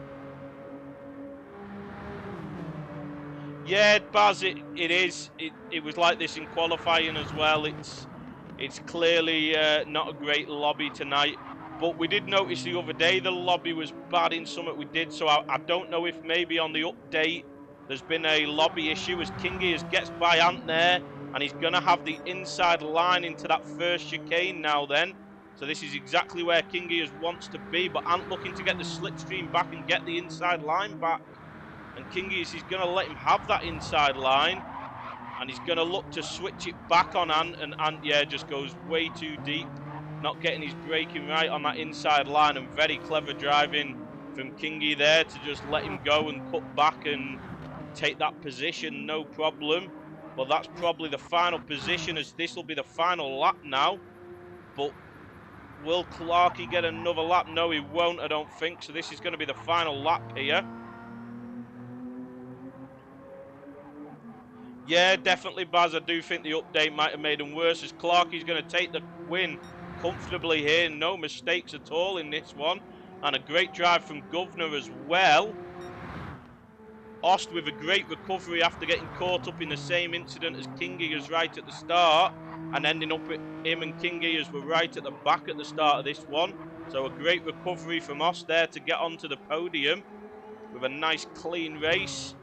Yeah, Baz, it is. It was like this in qualifying as well. It's clearly not a great lobby tonight. But we did notice the other day the lobby was bad in something we did, so I don't know if maybe on the update there's been a lobby issue, as Kingy gets by Ant there, and he's going to have the inside line into that first chicane now then. So this is exactly where Kingy wants to be, but Ant looking to get the slipstream back and get the inside line back. And Kingy is going to let him have that inside line, and he's going to look to switch it back on Ant, and Ant, yeah, just goes way too deep. Not getting his braking right on that inside line, and very clever driving from Kingy there to just let him go and cut back and take that position, no problem. But that's probably the final position, as this will be the final lap now. But will Clarkey get another lap? No, he won't, I don't think. So this is going to be the final lap here. Yeah, definitely, Baz. I do think the update might have made him worse, as Clarkey's going to take the win comfortably here. No mistakes at all in this one, and a great drive from Governor as well. Ost with a great recovery after getting caught up in the same incident as Kingy right at the start, and ending up with him and Kingy were right at the back at the start of this one. So a great recovery from Ost there to get onto the podium with a nice clean race.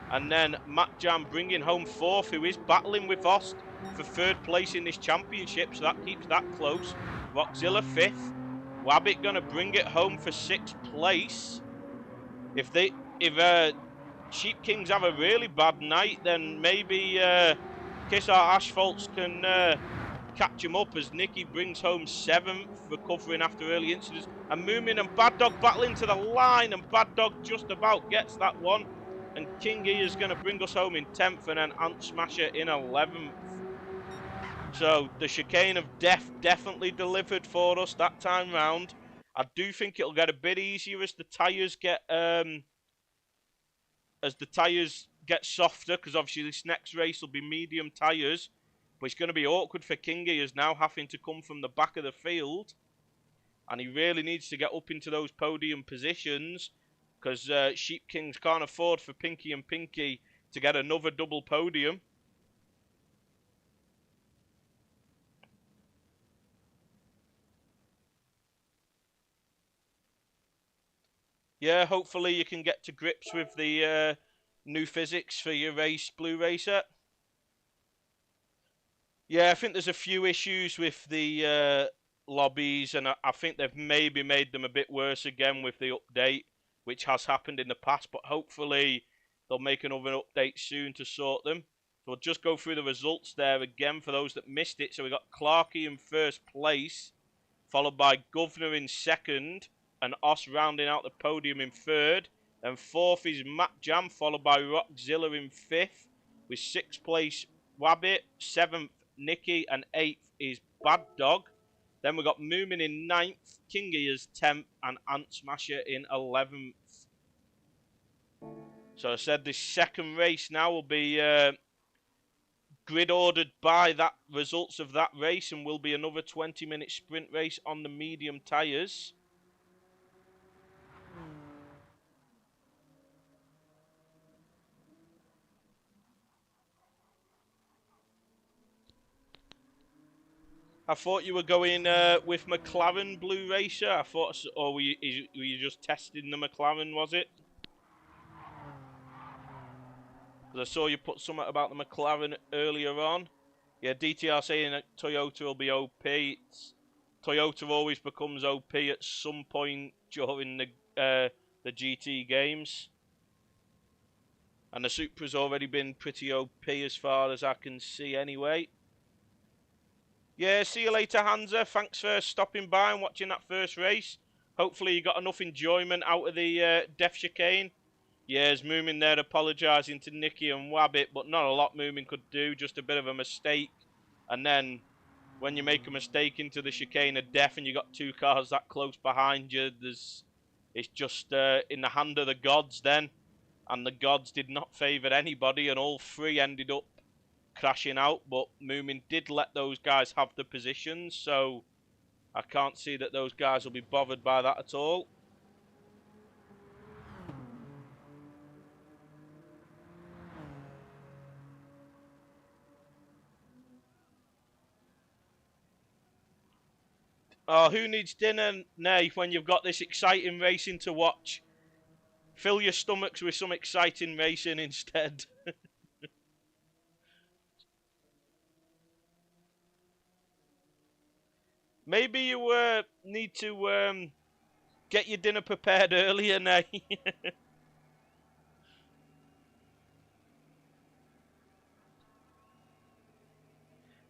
And then Matt Jam bringing home fourth, who is battling with Ost for third place in this championship, so that keeps that close. Rockzilla fifth. Wabbit going to bring it home for sixth place. If Sheep Kings have a really bad night, then maybe Kiss Our Asphalts can catch him up as Nicky brings home 7th, recovering after early incidents. And Moomin and Bad Dog battling to the line, and Bad Dog just about gets that one. And Kingy is going to bring us home in 10th, and then Ant Smasher in 11th. So the chicane of death definitely delivered for us that time round. I do think it'll get a bit easier as the tyres get softer, because obviously this next race will be medium tyres. But it's going to be awkward for Kingy, as now having to come from the back of the field, and he really needs to get up into those podium positions, because Sheep Kings can't afford for Pinky and Pinky to get another double podium. Yeah, hopefully you can get to grips with the new physics for your race, Blue Racer. Yeah, I think there's a few issues with the lobbies, and I think they've maybe made them a bit worse again with the update, which has happened in the past, but hopefully they'll make another update soon to sort them. So we'll just go through the results there again for those that missed it. So we got Clarkey in first place, followed by Governor in second, and Os rounding out the podium in third. And fourth is Matt Jam, followed by Rockzilla in fifth, with sixth place Wabbit, seventh Nicky, and eighth is Bad Dog. Then we got Moomin in ninth, Kingy is 10th, and Ant Smasher in 11th. So I said this second race now will be grid ordered by that results of that race, and will be another 20-minute sprint race on the medium tyres. I thought you were going with McLaren, Blue Racer. I thought, or were you just testing the McLaren, was it? Because I saw you put something about the McLaren earlier on. Yeah, DTR saying that Toyota will be OP. Toyota always becomes OP at some point during the GT games. And the Supra's already been pretty OP as far as I can see anyway. Yeah, see you later, Hansa. Thanks for stopping by and watching that first race. Hopefully you got enough enjoyment out of the Death Chicane. Yeah, there's Moomin there apologising to Nicky and Wabbit, but not a lot Moomin could do, just a bit of a mistake. And then when you make a mistake into the chicane of death and you got two cars that close behind you, it's just in the hand of the gods then. And the gods did not favour anybody, and all three ended up crashing out. But Moomin did let those guys have the positions, so I can't see that those guys will be bothered by that at all. Oh, who needs dinner, nay, when you've got this exciting racing to watch? Fill your stomachs with some exciting racing instead. Maybe you need to get your dinner prepared earlier, nay.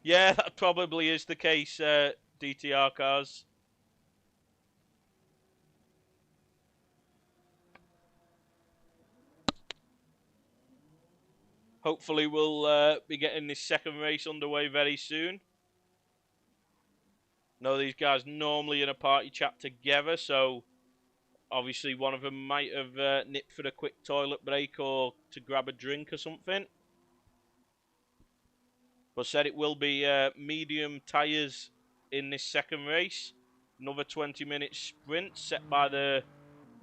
Yeah, that probably is the case, DTR cars. Hopefully we'll be getting this second race underway very soon. Know these guys normally in a party chat together, so obviously one of them might have nipped for a quick toilet break or to grab a drink or something. But said it will be medium tyres in this second race. Another 20-minute sprint set by the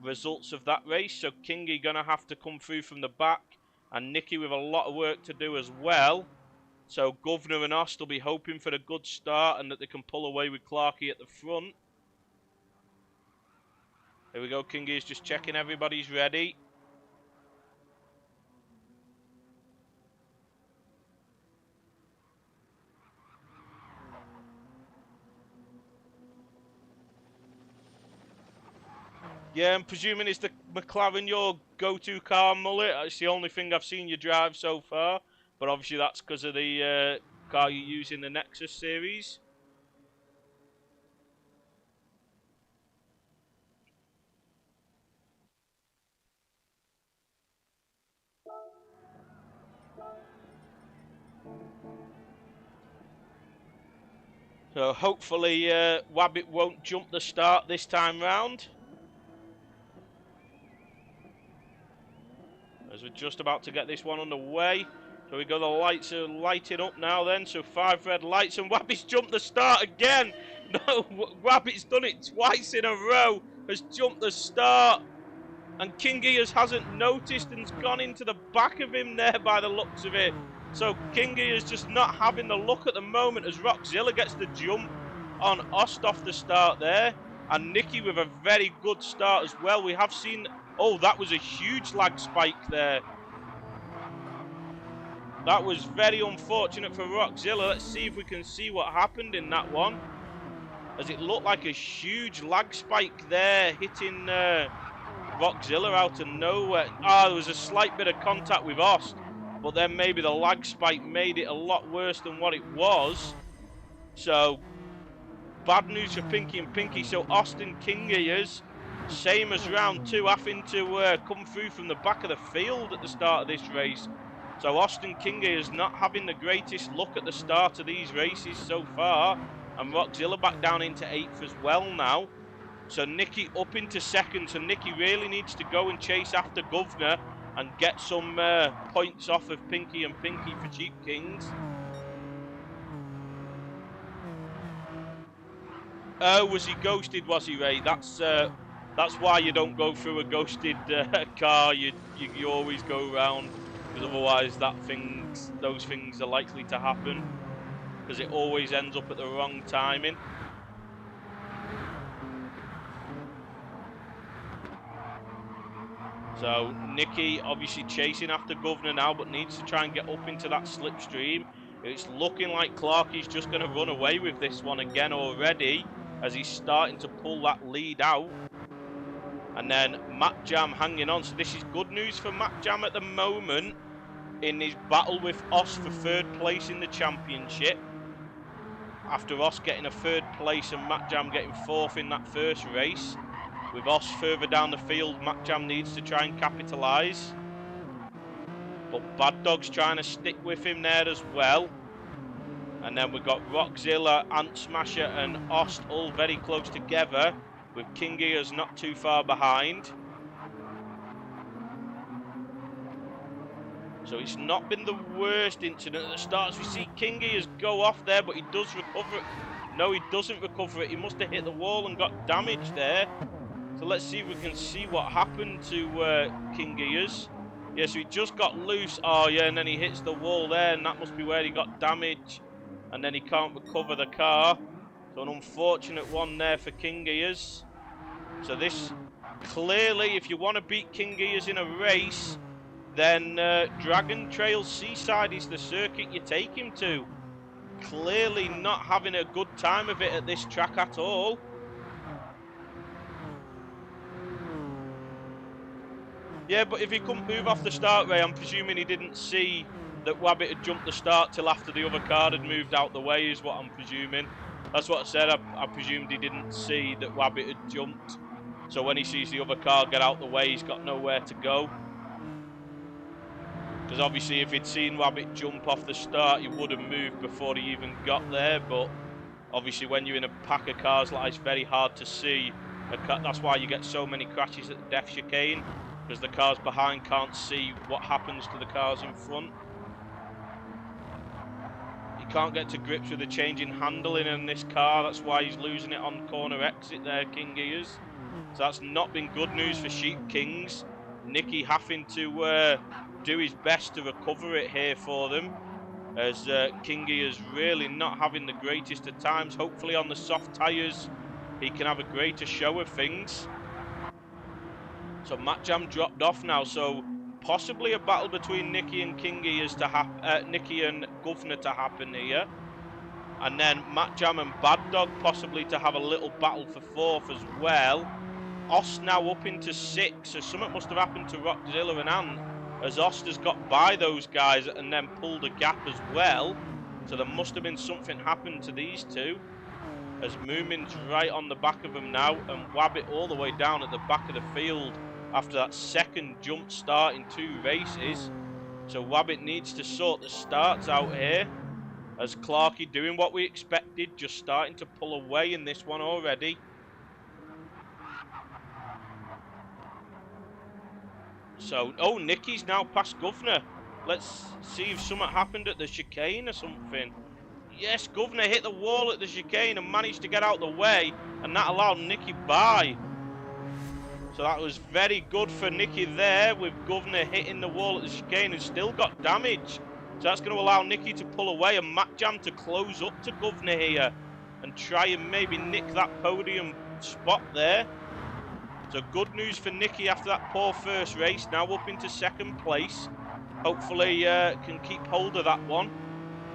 results of that race. So Kingy going to have to come through from the back, and Nicky with a lot of work to do as well. So Governor and Ost will be hoping for a good start and that they can pull away with Clarkey at the front. Here we go, Kingy is just checking everybody's ready. Yeah, I'm presuming it's the McLaren your go-to car, Mullet. It's the only thing I've seen you drive so far. But obviously that's because of the car you use in the Nexus series. So hopefully Wabbit won't jump the start this time round. As we're just about to get this one underway. So we go, the lights are lighting up now then. So 5 red lights and Wabbit's jumped the start again. No, Wabbit's done it twice in a row. Has jumped the start. And King Gears hasn't noticed and's gone into the back of him there by the looks of it. So King Gears just not having the look at the moment as Rockzilla gets the jump on Ost off the start there. And Nicky with a very good start as well. We have seen, oh, that was a huge lag spike there. That was very unfortunate for Rockzilla. Let's see if we can see what happened in that one. As it looked like a huge lag spike there hitting Rockzilla out of nowhere. There was a slight bit of contact with Ost, but then maybe the lag spike made it a lot worse than what it was. So, bad news for Pinky and Pinky. So, Ost and King Gears, same as round 2, having to come through from the back of the field at the start of this race. So, Ost and King Gears not having the greatest look at the start of these races so far. And Rockzilla back down into 8th as well now. So Nicky up into 2nd. So Nicky really needs to go and chase after Governor and get some points off of Pinky and Pinky for Cheap Kings. Oh, was he ghosted? Was he, Ray? That's why you don't go through a ghosted car. You always go round, because otherwise those things are likely to happen, because it always ends up at the wrong timing. So Nicky obviously chasing after Governor now, but needs to try and get up into that slipstream. It's looking like Clarkie's just going to run away with this one again already, as he's starting to pull that lead out. And then Matt Jam hanging on. So this is good news for Matt Jam at the moment in his battle with Ost for 3rd place in the championship. After Ost getting a 3rd place and Matt Jam getting 4th in that first race. With Ost further down the field, Matt Jam needs to try and capitalise. But Bad Dog's trying to stick with him there as well. And then we've got Rockzilla, Ant Smasher and Ost all very close together, with King Gears not too far behind. So it's not been the worst incident at the start. As we see King Gears go off there, but he does recover it. No, he doesn't recover it. He must have hit the wall and got damaged there. So let's see if we can see what happened to King Gears. Yeah, so he just got loose. Oh, yeah, and then he hits the wall there, and that must be where he got damaged. And then he can't recover the car. So an unfortunate one there for King Gears. So this, clearly, if you want to beat King Gears in a race, then Dragon Trail Seaside is the circuit you take him to. Clearly not having a good time of it at this track at all. Yeah, but if he couldn't move off the start, Ray, I'm presuming he didn't see that Wabbit had jumped the start till after the other car had moved out the way, is what I'm presuming. That's what I said. I presumed he didn't see that Wabbit had jumped. So when he sees the other car get out the way, he's got nowhere to go. Because obviously if he'd seen Wabbit jump off the start, he would have moved before he even got there. But obviously when you're in a pack of cars like that, it's very hard to see. That's why you get so many crashes at the death chicane. Because the cars behind can't see what happens to the cars in front. He can't get to grips with the change in handling in this car. That's why he's losing it on corner exit there, King Gears. So that's not been good news for Sheep Kings. Nicky having to do his best to recover it here for them. As King Gears really not having the greatest of times. Hopefully on the soft tyres he can have a greater show of things. So Matt Jam dropped off now, so possibly a battle between Nicky and King Gears to Nicky and Governor to happen here. And then Matt Jam and Bad Dog possibly to have a little battle for 4th as well. Ost now up into 6, so something must have happened to Rockzilla and Ant, as Ost has got by those guys and then pulled a gap as well. So there must have been something happened to these two, as Moomin's right on the back of them now, and Wabbit all the way down at the back of the field after that second jump start in 2 races. So Wabbit needs to sort the starts out here, as Clarkey doing what we expected, just starting to pull away in this one already. So, oh, Nicky's now past Governor. Let's see if something happened at the chicane or something. Yes, Governor hit the wall at the chicane and managed to get out the way, and that allowed Nicky by. So that was very good for Nicky there, with Governor hitting the wall at the chicane and still got damage. So that's going to allow Nicky to pull away and Matt Jam to close up to Governor here and try and maybe nick that podium spot there. So good news for Nicky after that poor first race, now up into 2nd place. Hopefully can keep hold of that one.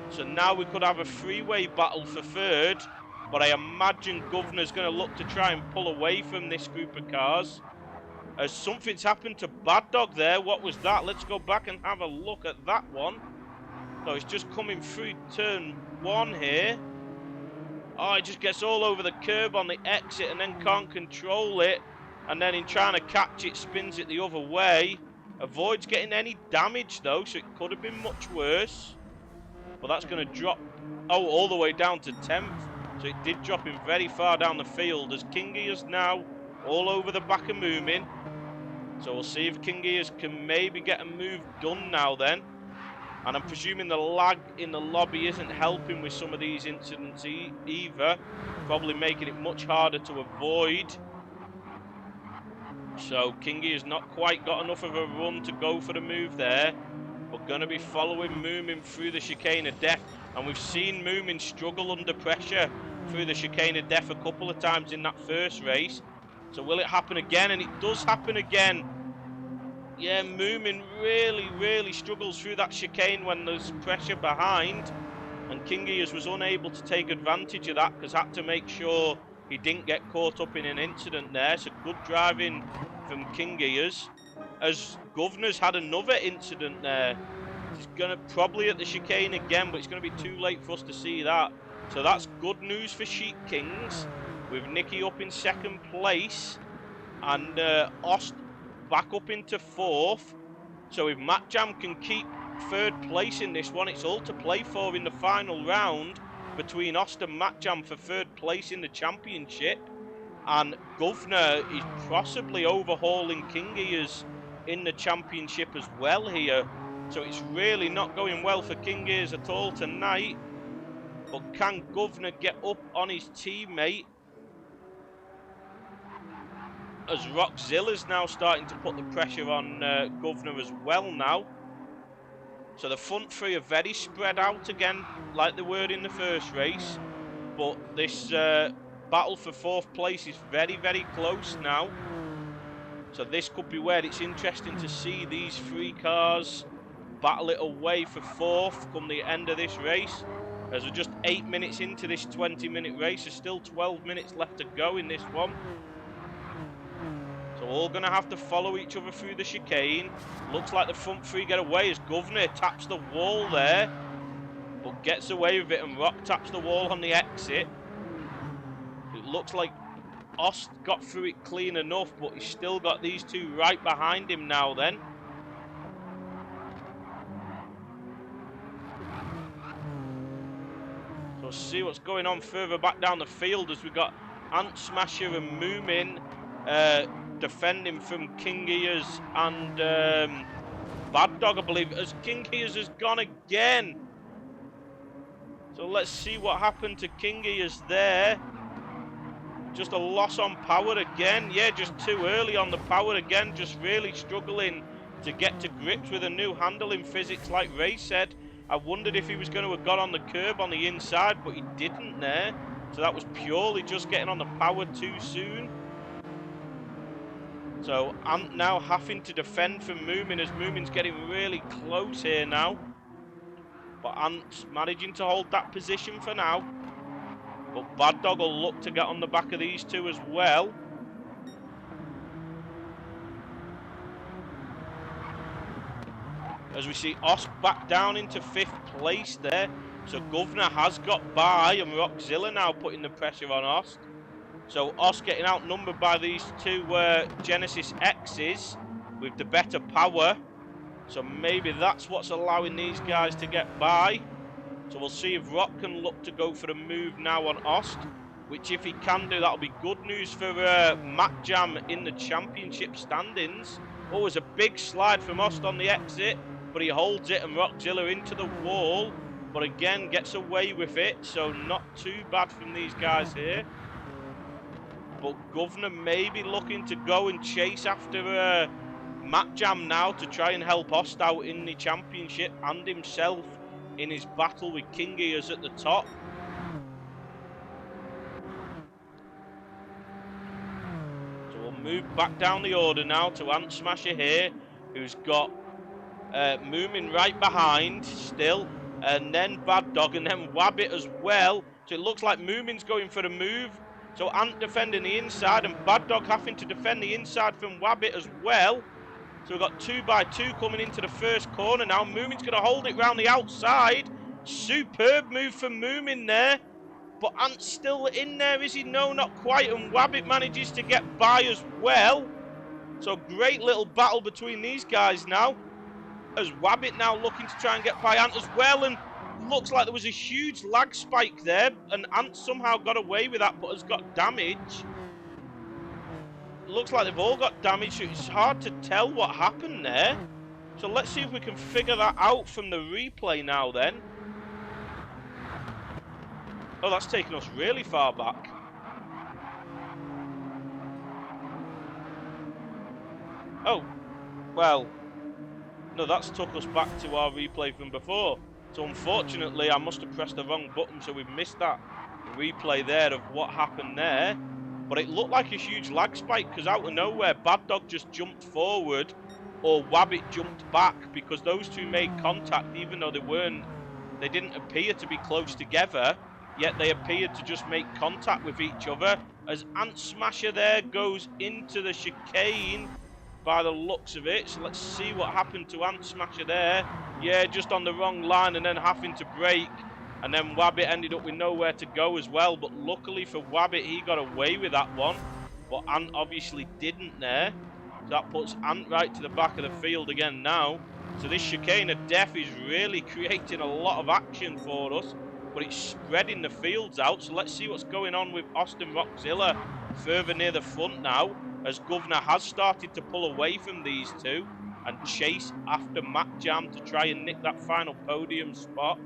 So now we could have a 3-way battle for 3rd, but I imagine Governor's going to look to try and pull away from this group of cars. As something's happened to Bad Dog there. What was that? Let's go back and have a look at that one. So it's just coming through turn 1 here. Oh, it just gets all over the curb on the exit and then can't control it. And then in trying to catch it, spins it the other way. Avoids getting any damage though, so it could have been much worse. But that's going to drop, oh, all the way down to 10th. So it did drop him very far down the field, as King Ears now all over the back of Moomin. So we'll see if King Ears can maybe get a move done now then. And I'm presuming the lag in the lobby isn't helping with some of these incidents either. Probably making it much harder to avoid. So Kingy has not quite got enough of a run to go for the move there. We're going to be following Moomin through the chicane of death. And we've seen Moomin struggle under pressure through the chicane of death a couple of times in that first race. So will it happen again? And it does happen again. Yeah, Moomin really struggles through that chicane when there's pressure behind. And King Ears was unable to take advantage of that because had to make sure he didn't get caught up in an incident there. So good driving from King Ears. As Governor's had another incident there. He's going to probably at the chicane again, but it's going to be too late for us to see that. So that's good news for Sheep Kings, with Nicky up in 2nd place and Ost back up into 4th. So if Matt Jam can keep 3rd place in this one, it's all to play for in the final round between Ost and Matt Jam for 3rd place in the championship. And Governor is possibly overhauling King Ears in the championship as well here. So it's really not going well for King Ears at all tonight. But can Governor get up on his teammate? As Rockzilla's now starting to put the pressure on Governor as well now. So the front three are very spread out again, like they were in the first race. But this battle for 4th place is very close now. So this could be where it's interesting to see these 3 cars battle it away for 4th come the end of this race. As we're just 8 minutes into this 20-minute race, there's still 12 minutes left to go in this one. So all going to have to follow each other through the chicane. Looks like the front 3 get away as Governor taps the wall there, but gets away with it, and Rock taps the wall on the exit. It looks like Ost got through it clean enough, but he's still got these 2 right behind him now then. So we'll see what's going on further back down the field as we've got Ant Smasher and Moomin defending from King Ears and Bad Dog, I believe, as King Ears has gone again. So let's see what happened to King Ears there. Just a loss on power again. Yeah, just too early on the power again. Just really struggling to get to grips with a new handling physics, like Ray said. I wondered if he was going to have got on the curb on the inside, but he didn't there. So that was purely just getting on the power too soon. So Ant now having to defend from Moomin, as Moomin's getting really close here now. But Ant's managing to hold that position for now. But Bad Dog will look to get on the back of these 2 as well. as we see Osk back down into 5th place there. So Governor has got by, and Rockzilla now putting the pressure on Osk. So Osk getting outnumbered by these two Genesis X's with the better power. So maybe that's what's allowing these guys to get by. So we'll see if Rock can look to go for the move now on Ost, which if he can do, that'll be good news for Matt Jam in the championship standings. Oh, there's a big slide from Ost on the exit, but he holds it, and Rockzilla into the wall, but again gets away with it, so not too bad from these guys here. But Governor may be looking to go and chase after Matt Jam now to try and help Ost out in the championship and himself in his battle with King Ears at the top. So we'll move back down the order now to Ant Smasher here, who's got Moomin right behind still, and then Bad Dog, and then Wabbit as well. So it looks like Moomin's going for the move. So Ant defending the inside, and Bad Dog having to defend the inside from Wabbit as well. So we've got 2x2 coming into the first corner now. Moomin's going to hold it round the outside. Superb move from Moomin there. But Ant's still in there, is he? No, not quite. And Wabbit manages to get by as well. So great little battle between these guys now. As Wabbit now looking to try and get by Ant as well. And looks like there was a huge lag spike there. And Ant somehow got away with that, but has got damage. Looks like they've all got damage, so it's hard to tell what happened there. So let's see if we can figure that out from the replay now then. Oh, that's taken us really far back. Oh, well, no, that's took us back to our replay from before. So unfortunately, I must have pressed the wrong button, so we've missed that replay there of what happened there. But it looked like a huge lag spike, because out of nowhere, Bad Dog just jumped forward, or Wabbit jumped back, because those two made contact, even though they didn't appear to be close together, yet they appeared to just make contact with each other, as Ant Smasher there goes into the chicane by the looks of it. So let's see what happened to Ant Smasher there. Yeah, just on the wrong line and then having to brake. And then Wabbit ended up with nowhere to go as well. But luckily for Wabbit, he got away with that one. But Ant obviously didn't there. So that puts Ant right to the back of the field again now. So this chicane of death is really creating a lot of action for us. But it's spreading the fields out. So let's see what's going on with Austin Rockzilla further near the front now, as Governor has started to pull away from these two and chase after Matt Jam to try and nick that final podium spot.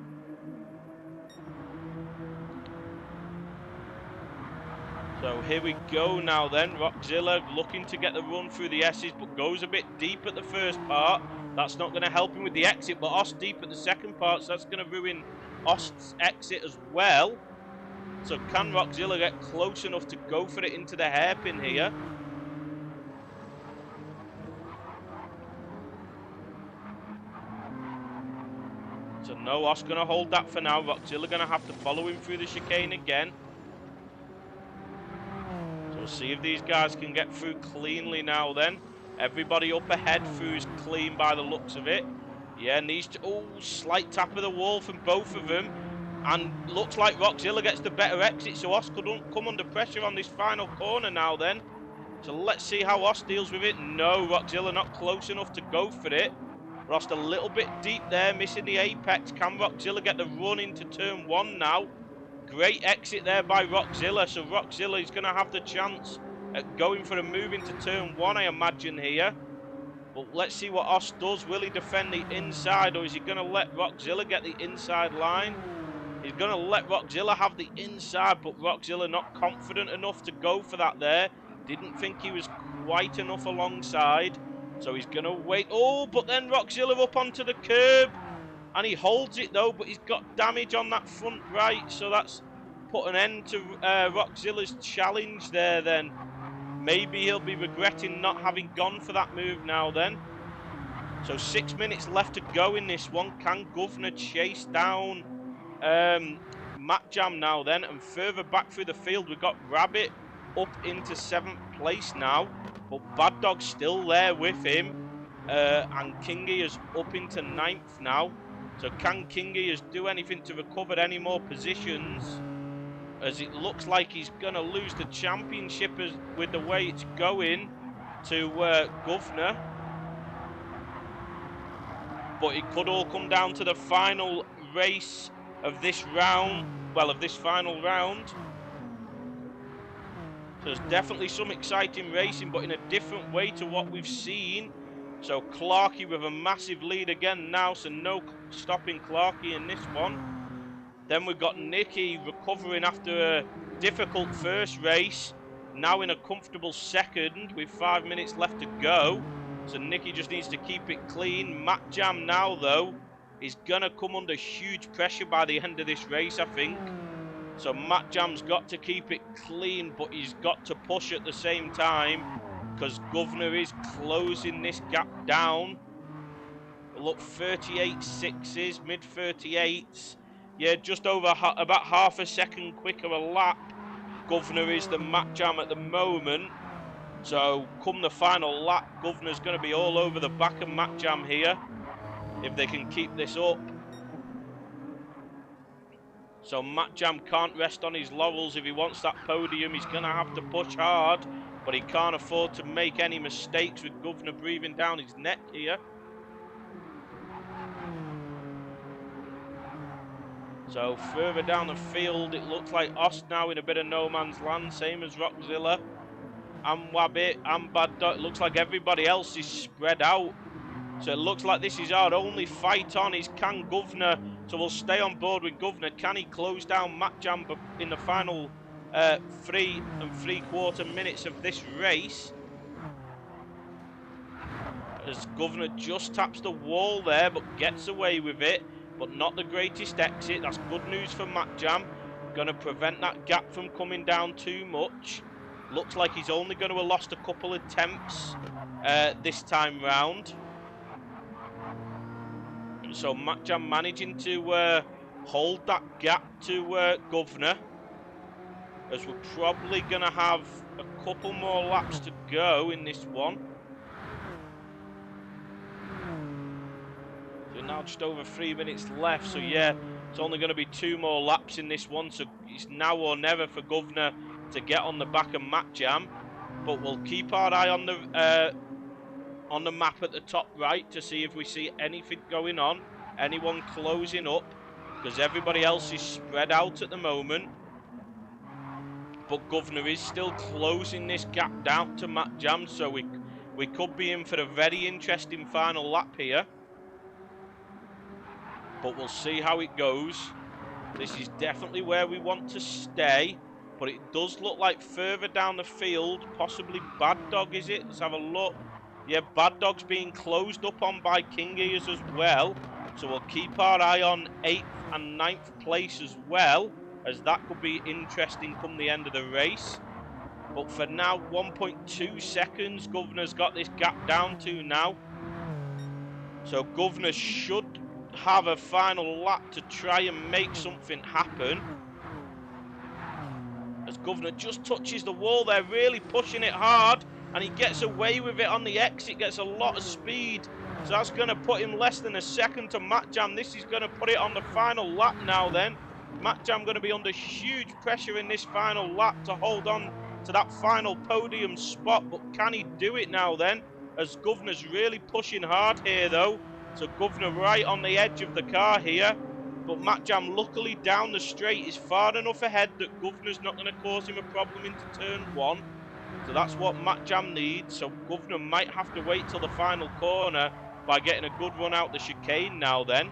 So here we go now then. Rockzilla looking to get the run through the S's, but goes a bit deep at the first part. That's not going to help him with the exit, but Ost deep at the second part, so that's going to ruin Ost's exit as well. So can Rockzilla get close enough to go for it into the hairpin here? So no, Ost's going to hold that for now. Rockzilla going to have to follow him through the chicane again. So we'll see if these guys can get through cleanly now then. Everybody up ahead through is clean by the looks of it. Yeah, and these two, oh, slight tap of the wall from both of them. And looks like Rockzilla gets the better exit, so Ost could come under pressure on this final corner now then. So let's see how Ost deals with it. No, Rockzilla not close enough to go for it. Ost a little bit deep there, missing the apex. Can Rockzilla get the run into turn one now? Great exit there by Rockzilla, so Rockzilla is going to have the chance at going for a move into turn one, I imagine here. But let's see what Ost does. Will he defend the inside, or is he going to let Rockzilla get the inside line? He's going to let Rockzilla have the inside, but Rockzilla not confident enough to go for that there. Didn't think he was quite enough alongside. So he's going to wait. Oh, but then Rockzilla up onto the curb. And he holds it though, but he's got damage on that front right. So that's put an end to Rockzilla's challenge there then. Maybe he'll be regretting not having gone for that move now then. So 6 minutes left to go in this one. Can Governor chase down Matt Jam now then? And further back through the field, we've got Rabbit up into 7th place now. But Bad Dog's still there with him. and Kingy is up into 9th now. So can Kingy do anything to recover any more positions? As it looks like he's going to lose the championship with the way it's going to Governor. But it could all come down to the final race of this round, well, of this final round. So there's definitely some exciting racing, but in a different way to what we've seen. So Clarkey with a massive lead again now, so no stopping Clarkey in this one. Then we've got Nicky recovering after a difficult first race, now in a comfortable second with 5 minutes left to go. So Nicky just needs to keep it clean. Matt Jam now, though, is going to come under huge pressure by the end of this race, I think. So Matt Jam's got to keep it clean, but he's got to push at the same time because Governor is closing this gap down. Look, 38.6s, mid 38s. Yeah, just over about half a second quicker a lap. Governor is the Matt Jam at the moment. So come the final lap, Governor's going to be all over the back of Matt Jam here if they can keep this up. So Matt Jam can't rest on his laurels. If he wants that podium, he's going to have to push hard, but he can't afford to make any mistakes with Governor breathing down his neck here. So further down the field, it looks like Ost now in a bit of no man's land, same as Rockzilla. And Wabbit and Bad Dog. It looks like everybody else is spread out. So it looks like this is our only fight on is can Governor, so we'll stay on board with Governor, can he close down Matt Jam in the final 3 3/4 minutes of this race? As Governor just taps the wall there, but gets away with it, but not the greatest exit. That's good news for Matt Jam. Going to prevent that gap from coming down too much. Looks like he's only going to have lost a couple of attempts this time round. So Matt Jam managing to hold that gap to Governor, as we're probably going to have a couple more laps to go in this one. So now just over 3 minutes left, so yeah, it's only going to be 2 more laps in this one, so it's now or never for Governor to get on the back of Matt Jam. But we'll keep our eye on the map at the top right to see if we see anything going on, anyone closing up, because everybody else is spread out at the moment. But Governor is still closing this gap down to Matt Jam, so we could be in for a very interesting final lap here. But we'll see how it goes. This is definitely where we want to stay, but it does look like further down the field, possibly Bad Dog, is it? Let's have a look. Yeah, Bad Dog's being closed up on by King Ears as well. So we'll keep our eye on 8th and 9th place as well, as that could be interesting come the end of the race. But for now, 1.2 seconds, Governor's got this gap down to now. So Governor should have a final lap to try and make something happen. As Governor just touches the wall there, really pushing it hard, and he gets away with it on the exit, gets a lot of speed. So that's going to put him less than a second to Matt Jam. This is going to put it on the final lap now then. Matt Jam going to be under huge pressure in this final lap to hold on to that final podium spot, but can he do it now then? As Governor's really pushing hard here though. So Governor right on the edge of the car here, but Matt Jam luckily down the straight is far enough ahead that Governor's not going to cause him a problem into turn 1. So that's what Matt Jam needs. So Governor might have to wait till the final corner by getting a good run out the chicane now then.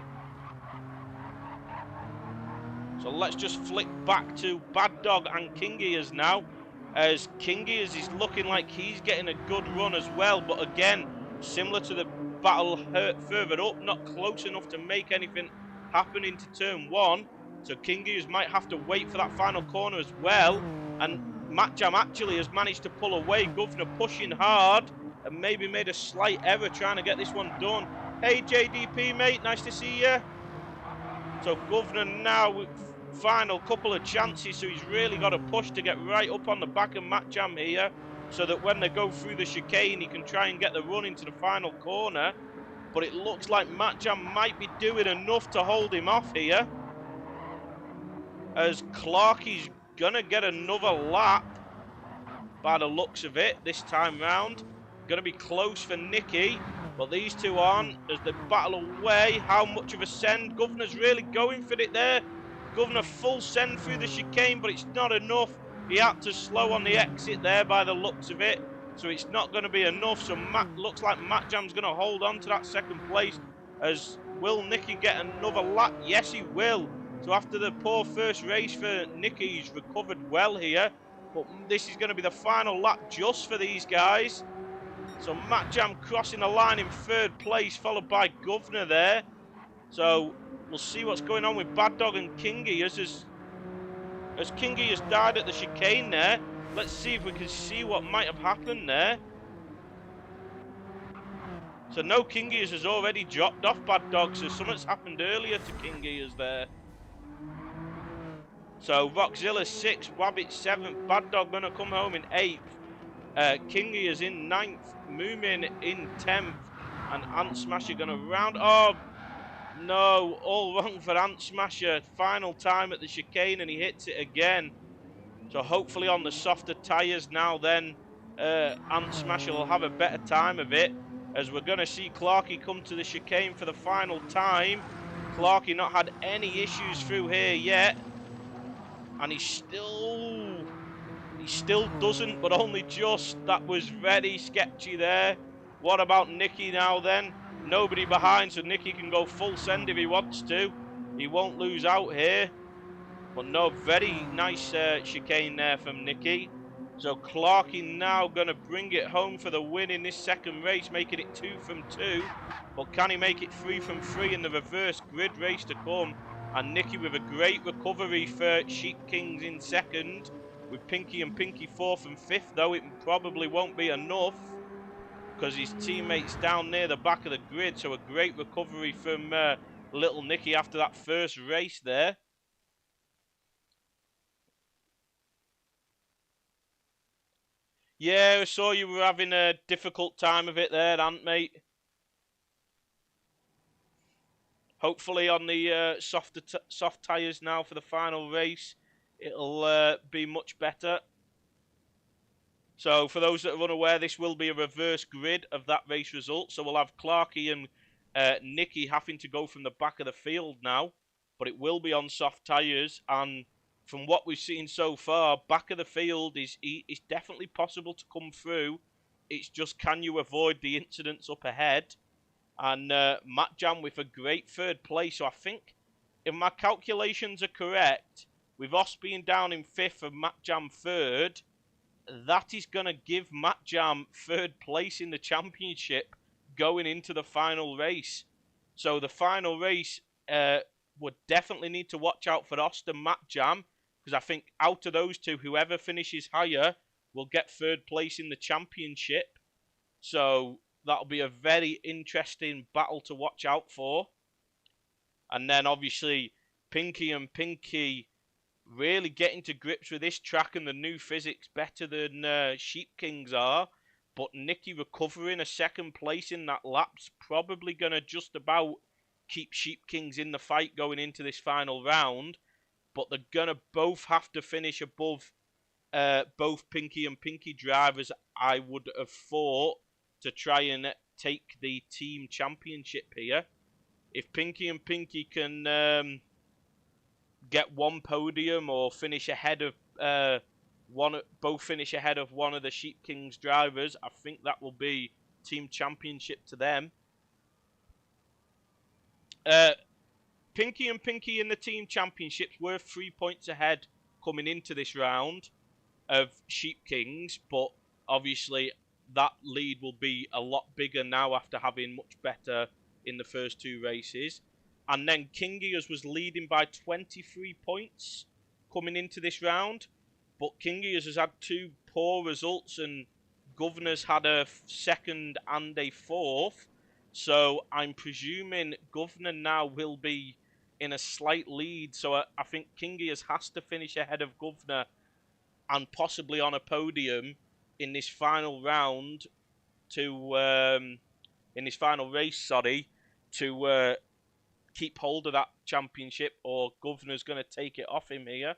So let's just flick back to Bad Dog and King Ears now, as King Ears is looking like he's getting a good run as well, but again, similar to the battle further up, not close enough to make anything happen into turn 1. So King Ears might have to wait for that final corner as well, and Matt Jam actually has managed to pull away. Governor pushing hard and maybe made a slight error trying to get this one done. Hey JDP mate, nice to see you. So Governor now with final couple of chances, so he's really got to push to get right up on the back of Matt Jam here. so that when they go through the chicane, he can try and get the run into the final corner. But it looks like Matt Jam might be doing enough to hold him off here, as Clarkie's going to get another lap by the looks of it this time round. Going to be close for Nicky, but these two aren't as they battle away. How much of a send? Governor's really going for it there. Governor full send through the chicane, but it's not enough. He had to slow on the exit there by the looks of it, so it's not going to be enough. So looks like Matt Jam's going to hold on to that second place. As will Nicky get another lap? Yes, he will. So after the poor first race for Nicky, he's recovered well here. But this is going to be the final lap just for these guys. So Matt Jam crossing the line in third place, followed by Governor there. So we'll see what's going on with Bad Dog and Kingy as Kingy has died at the chicane there. Let's see if we can see what might have happened there. So no, Kingy has already dropped off Bad Dog, so something's happened earlier to Kingy there. So Rockzilla 6, Wabbit 7th, Bad Dog going to come home in 8th. Kingy is in 9th, Moomin in 10th, and Ant Smasher going to round. Oh, no, all wrong for Ant Smasher. Final time at the chicane, and he hits it again. So hopefully on the softer tyres now then, Ant Smasher will have a better time of it, as we're going to see Clarkie come to the chicane for the final time. Clarkie not had any issues through here yet. And he still doesn't, but only just. That was very sketchy there. What about Nicky now then? Nobody behind, so Nicky can go full send if he wants to. He won't lose out here. But no, very nice chicane there from Nicky. So Clarkie now going to bring it home for the win in this second race, making it 2 from 2. But can he make it 3 from 3 in the reverse grid race to come? And Nicky with a great recovery for Sheep Kings in second, with Pinky and Pinky 4th and 5th, though it probably won't be enough because his teammates down near the back of the grid. So a great recovery from little Nicky after that first race there. Yeah, I saw you were having a difficult time of it there, Ant, mate. Hopefully on the soft tyres now for the final race, it'll be much better. So for those that are unaware, this will be a reverse grid of that race result. So we'll have Clarkie and Nicky having to go from the back of the field now, but it will be on soft tyres. And from what we've seen so far, back of the field is definitely possible to come through. It's just, can you avoid the incidents up ahead? And Matt Jam with a great third place. So I think, if my calculations are correct, with Os being down in 5th and Matt Jam 3rd, that is going to give Matt Jam 3rd place in the championship going into the final race. So the final race would definitely need to watch out for Os and Matt Jam, because I think out of those two, whoever finishes higher will get 3rd place in the championship. So that'll be a very interesting battle to watch out for. And then obviously Pinky and Pinky really getting to grips with this track and the new physics better than Sheep Kings are. But Nicky recovering a 2nd place in that lap's probably going to just about keep Sheep Kings in the fight going into this final round. But they're going to both have to finish above both Pinky and Pinky drivers, I would have thought, to try and take the team championship here. If Pinky and Pinky can get one podium or finish ahead of both finish ahead of one of the Sheep Kings drivers, I think that will be team championship to them. Pinky and Pinky in the team championships were 3 points ahead coming into this round of Sheep Kings, but obviously that lead will be a lot bigger now after having much better in the first 2 races. And then Kingias was leading by 23 points coming into this round, but Kingias has had 2 poor results and Governor's had a 2nd and a 4th. So I'm presuming Governor now will be in a slight lead. So I think Kingias has to finish ahead of Governor and possibly on a podium in this final round to in this final race, sorry, to keep hold of that championship, or Governor's going to take it off him here.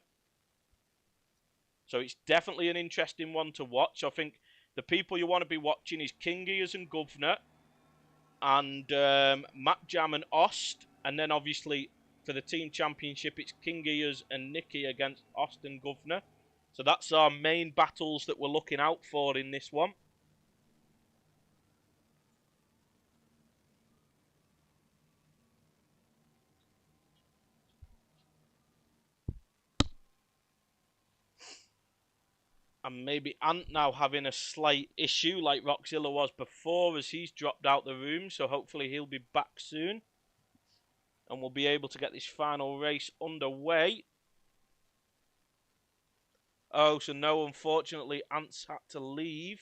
So it's definitely an interesting one to watch. I think the people you want to be watching is King Gears and Governor, and Matt Jam and Ost, and then obviously for the team championship it's King Gears and Nicky against Ost and Governor. So that's our main battles that we're looking out for in this one. And maybe Ant now having a slight issue like Rockzilla was before, as he's dropped out the room. So hopefully he'll be back soon. And we'll be able to get this final race underway. Oh, so no, unfortunately, Ant's had to leave.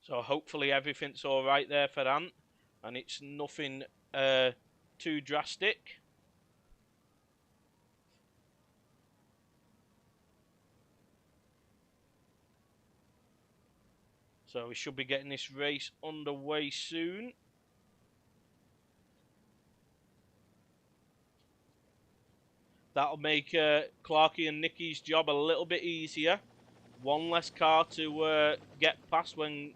So hopefully everything's all right there for Ant. And it's nothing too drastic. So we should be getting this race underway soon. That'll make Clarky and Nicky's job a little bit easier. One less car to get past when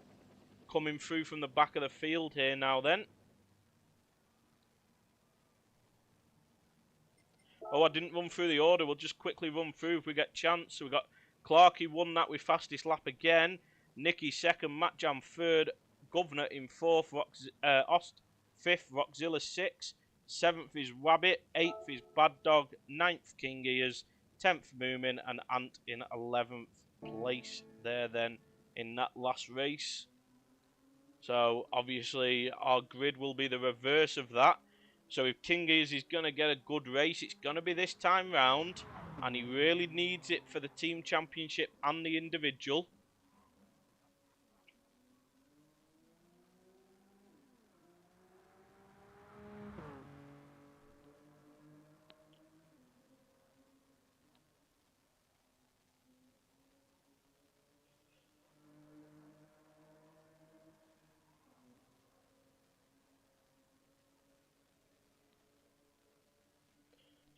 coming through from the back of the field here now then. Oh, I didn't run through the order. We'll just quickly run through if we get chance. So we got Clarky won that with fastest lap again. Nicky second, Matt Jam third, Governor in fourth, Ost fifth, Rockzilla sixth, seventh is Wabbit, eighth is Bad Dog, ninth King Gears, 10th Moomin, and Ant in 11th place there then in that last race. So obviously our grid will be the reverse of that. So if King Gears is going to get a good race, it's going to be this time round, and he really needs it for the team championship and the individual.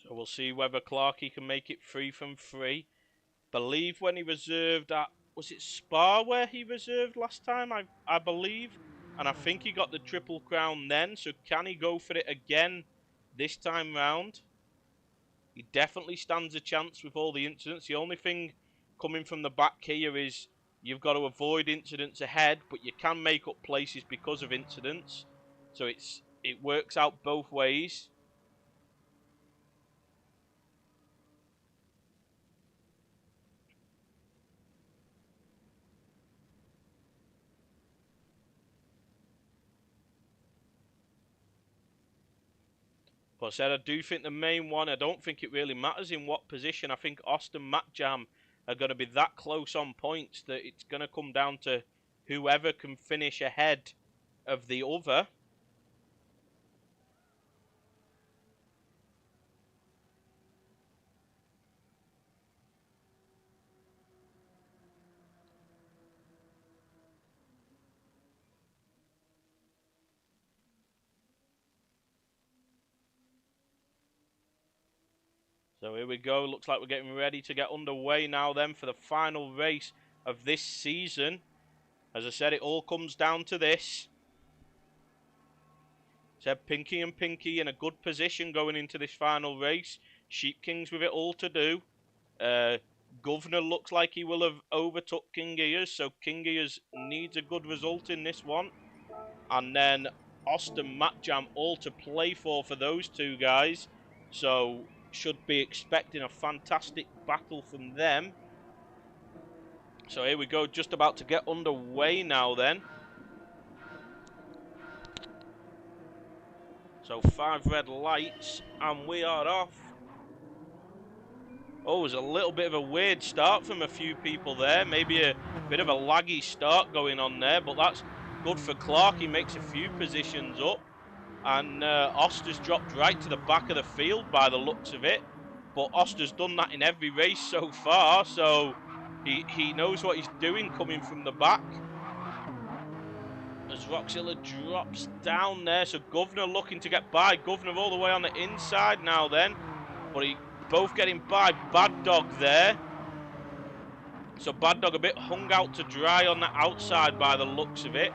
So we'll see whether Clarky can make it 3 from 3. Believe when he reserved at, was it Spa where he reserved last time? I believe. And I think he got the Triple Crown then. So can he go for it again this time round? He definitely stands a chance with all the incidents. The only thing coming from the back here is you've got to avoid incidents ahead, but you can make up places because of incidents. So it works out both ways. But I said I do think the main one, I don't think it really matters in what position. I think Austin and Matt Jam are going to be that close on points that it's going to come down to whoever can finish ahead of the other. So here we go. Looks like we're getting ready to get underway now then for the final race of this season. As I said, it all comes down to this. Said Pinky and Pinky in a good position going into this final race. Sheep King's with it all to do. Governor looks like he will have overtook King Gears, so King Gears needs a good result in this one. And then Austin Matt Jam all to play for those two guys. So should be expecting a fantastic battle from them. So here we go, just about to get underway now then. So 5 red lights and we are off. Oh, it was a little bit of a weird start from a few people there. Maybe a bit of a laggy start going on there, but that's good for Clark. He makes a few positions up. And Oster's dropped right to the back of the field by the looks of it. but Oster's done that in every race so far, so he knows what he's doing coming from the back. As Roxilla drops down there, so Governor looking to get by. Governor all the way on the inside now then, but he both getting by. Bad Dog there. So Bad Dog a bit hung out to dry on the outside by the looks of it.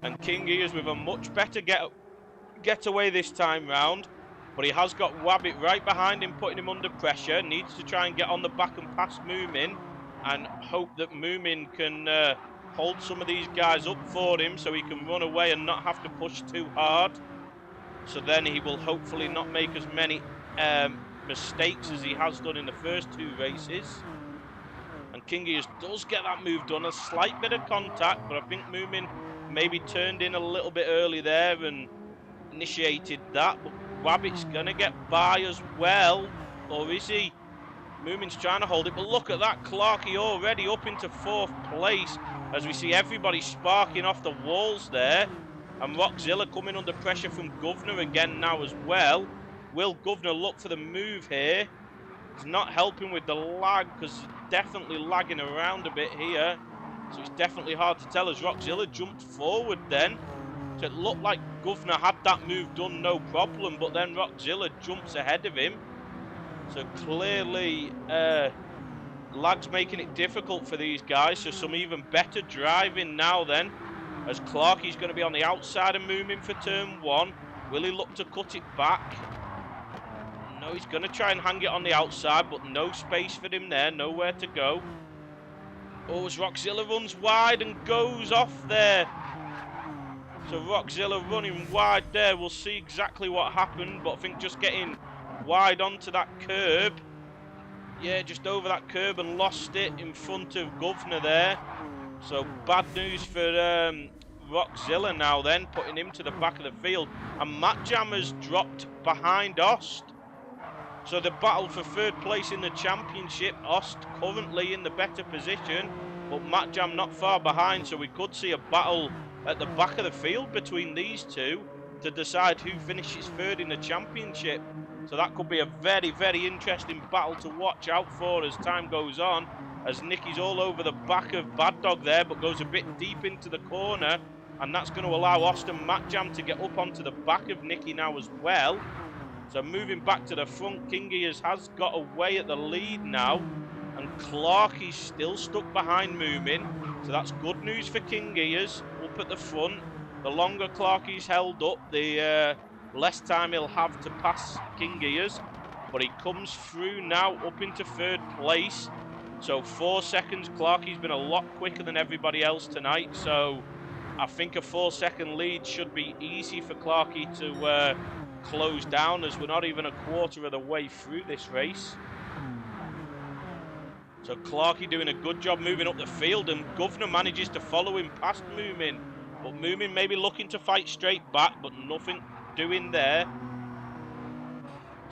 And King Ears with a much better getaway this time round. But he has got Wabbit right behind him, putting him under pressure. Needs to try and get on the back and pass Moomin. And hope that Moomin can hold some of these guys up for him so he can run away and not have to push too hard. So then he will hopefully not make as many mistakes as he has done in the first two races. And King Ears does get that move done, a slight bit of contact, but I think Moomin maybe turned in a little bit early there and initiated that. But Wabbit's going to get by as well, or is he? Moomin's trying to hold it, but look at that, Clarkey already up into 4th place as we see everybody sparking off the walls there. And Roxilla coming under pressure from Governor again now as well. Will Governor look for the move here? It's not helping with the lag because he's definitely lagging around a bit here. So it's definitely hard to tell as Roxilla jumped forward then. So it looked like Governor had that move done no problem, but then Roxilla jumps ahead of him. So clearly lag's making it difficult for these guys. So some even better driving now then. As Clarkey's going to be on the outside and moving for turn 1. Will he look to cut it back? No, he's going to try and hang it on the outside, but no space for him there, nowhere to go. Oh, as Roxilla runs wide and goes off there. So Roxilla running wide there. We'll see exactly what happened, but I think just getting wide onto that curb. Yeah, just over that curb and lost it in front of Governor there. So bad news for Roxilla now then, putting him to the back of the field. And Matt Jam has dropped behind Ost. So the battle for 3rd place in the championship, Ost currently in the better position, but Matt Jam not far behind, so we could see a battle at the back of the field between these two to decide who finishes 3rd in the championship. So that could be a very, very interesting battle to watch out for as time goes on, as Nicky's all over the back of Bad Dog there, but goes a bit deep into the corner, and that's going to allow Ost and Matt Jam to get up onto the back of Nicky now as well. So moving back to the front, King Ears has got away at the lead now. And Clarkey's still stuck behind Moomin. So that's good news for King Ears up at the front. The longer Clarkey's held up, the less time he'll have to pass King Ears. But he comes through now up into 3rd place. So 4 seconds. Clarkey's been a lot quicker than everybody else tonight. So I think a 4-second lead should be easy for Clarkey to close down, as we're not even a quarter of the way through this race. So Clarkey doing a good job moving up the field, and Governor manages to follow him past Moomin, but Moomin maybe looking to fight straight back, but nothing doing there.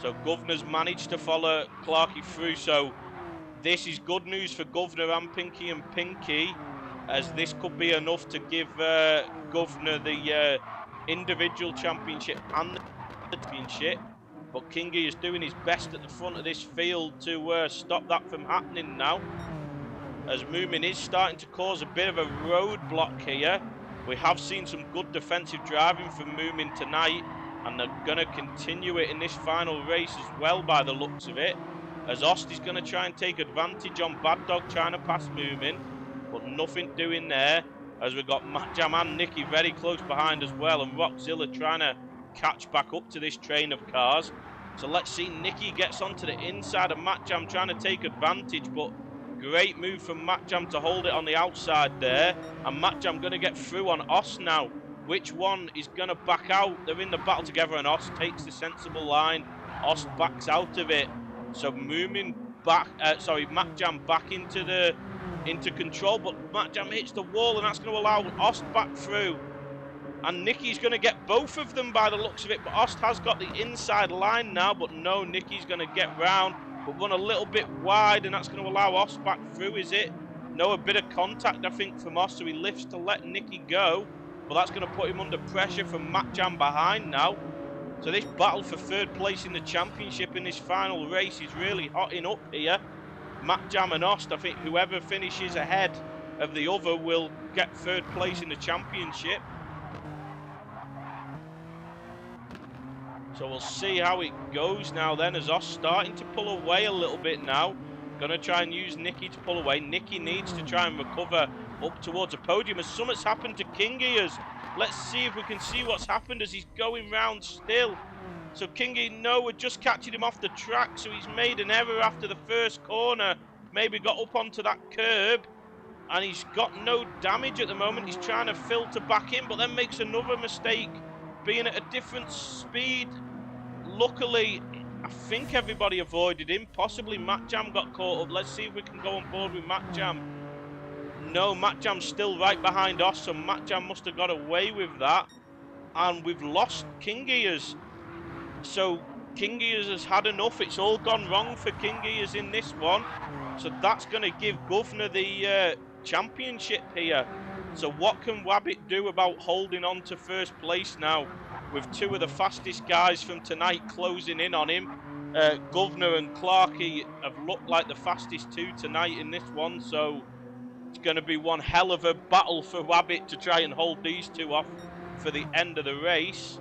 So Governor's managed to follow Clarkey through, so this is good news for Governor and Pinky, as this could be enough to give Governor the individual championship and the championship. But Kingy is doing his best at the front of this field to stop that from happening now, as Moomin is starting to cause a bit of a roadblock here. We have seen some good defensive driving from Moomin tonight, and they're going to continue it in this final race as well by the looks of it, as Ost is going to try and take advantage on Bad Dog trying to pass Moomin, but nothing doing there, as we've got Matt Jam and Nicky very close behind as well, and Rockzilla trying to catch back up to this train of cars. So let's see, Nicky gets onto the inside of Matt Jam trying to take advantage, but great move from Matt Jam to hold it on the outside there, and Matt Jam going to get through on Ost now. Which one is going to back out? They're in the battle together, and Ost takes the sensible line. Ost backs out of it, so Moomin back, Matt Jam back into control, but Matt Jam hits the wall, and that's going to allow Ost back through. And Nicky's going to get both of them by the looks of it, but Ost has got the inside line now, but no, Nicky's going to get round, but run a little bit wide, and that's going to allow Ost back through, is it? No, a bit of contact, I think, from Ost, so he lifts to let Nicky go, but that's going to put him under pressure from Matt Jam behind now. So this battle for third place in the championship in this final race is really hotting up here. Matt Jam and Ost, I think whoever finishes ahead of the other will get third place in the championship. So we'll see how it goes now then, as Ost starting to pull away a little bit now. Going to try and use Nicky to pull away. Nicky needs to try and recover up towards a podium as something's happened to Kingy. As let's see if we can see what's happened as he's going round still. So Kingy, no, we're just catching him off the track, so he's made an error after the first corner. Maybe got up onto that curb, and he's got no damage at the moment. He's trying to filter back in, but then makes another mistake, being at a different speed. Luckily, I think everybody avoided him. Possibly Matt Jam got caught up. Let's see if we can go on board with Matt Jam. No, Matt Jam's still right behind us, so Matt Jam must have got away with that. And we've lost Kingy as... So King Gears has had enough. It's all gone wrong for King Gears in this one. So that's going to give Governor the championship here. So what can Wabbit do about holding on to first place now, with two of the fastest guys from tonight closing in on him? Governor and Clarkey have looked like the fastest two tonight in this one. So it's going to be one hell of a battle for Wabbit to try and hold these two off for the end of the race.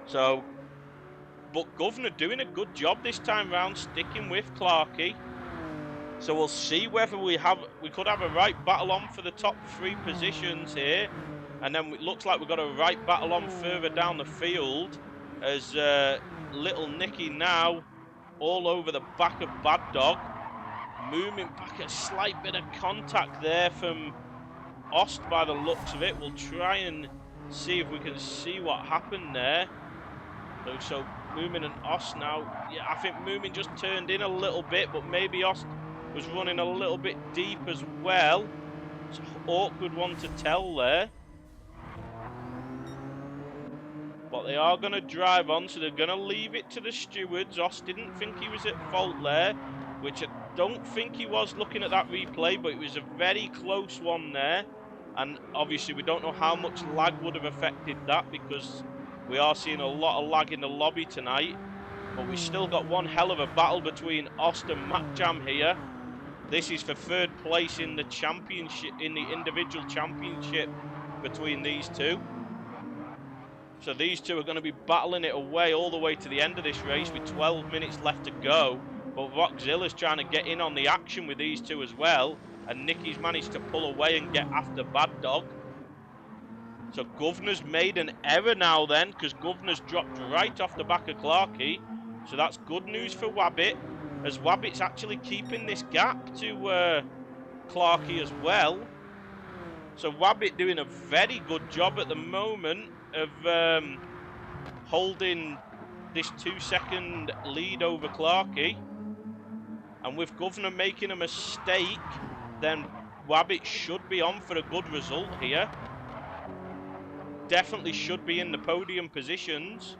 So, but Governor doing a good job this time round, sticking with Clarkey. So we'll see whether we could have a right battle on for the top three positions here. And then it looks like we've got a right battle on further down the field, as little Nicky now all over the back of Bad Dog. Moving back, a slight bit of contact there from Ost by the looks of it. We'll try and see if we can see what happened there. So Moomin and Ost now, yeah, I think Moomin just turned in a little bit, but maybe Ost was running a little bit deep as well. It's an awkward one to tell there. But they are going to drive on, so they're going to leave it to the stewards. Ost didn't think he was at fault there, which I don't think he was looking at that replay, but it was a very close one there. And obviously we don't know how much lag would have affected that, because we are seeing a lot of lag in the lobby tonight. But we've still got one hell of a battle between Ost and Matt Jam here. This is for third place in the championship, in the individual championship between these two. So these two are going to be battling it away all the way to the end of this race with 12 minutes left to go. But Rockzilla's trying to get in on the action with these two as well. And Nicky's managed to pull away and get after Bad Dog. So Governor's made an error now then, because Governor's dropped right off the back of Clarkey. So that's good news for Wabbit, as Wabbit's actually keeping this gap to Clarkey as well. So Wabbit doing a very good job at the moment of holding this 2-second lead over Clarkey. And with Governor making a mistake, then Wabbit should be on for a good result here. Definitely should be in the podium positions.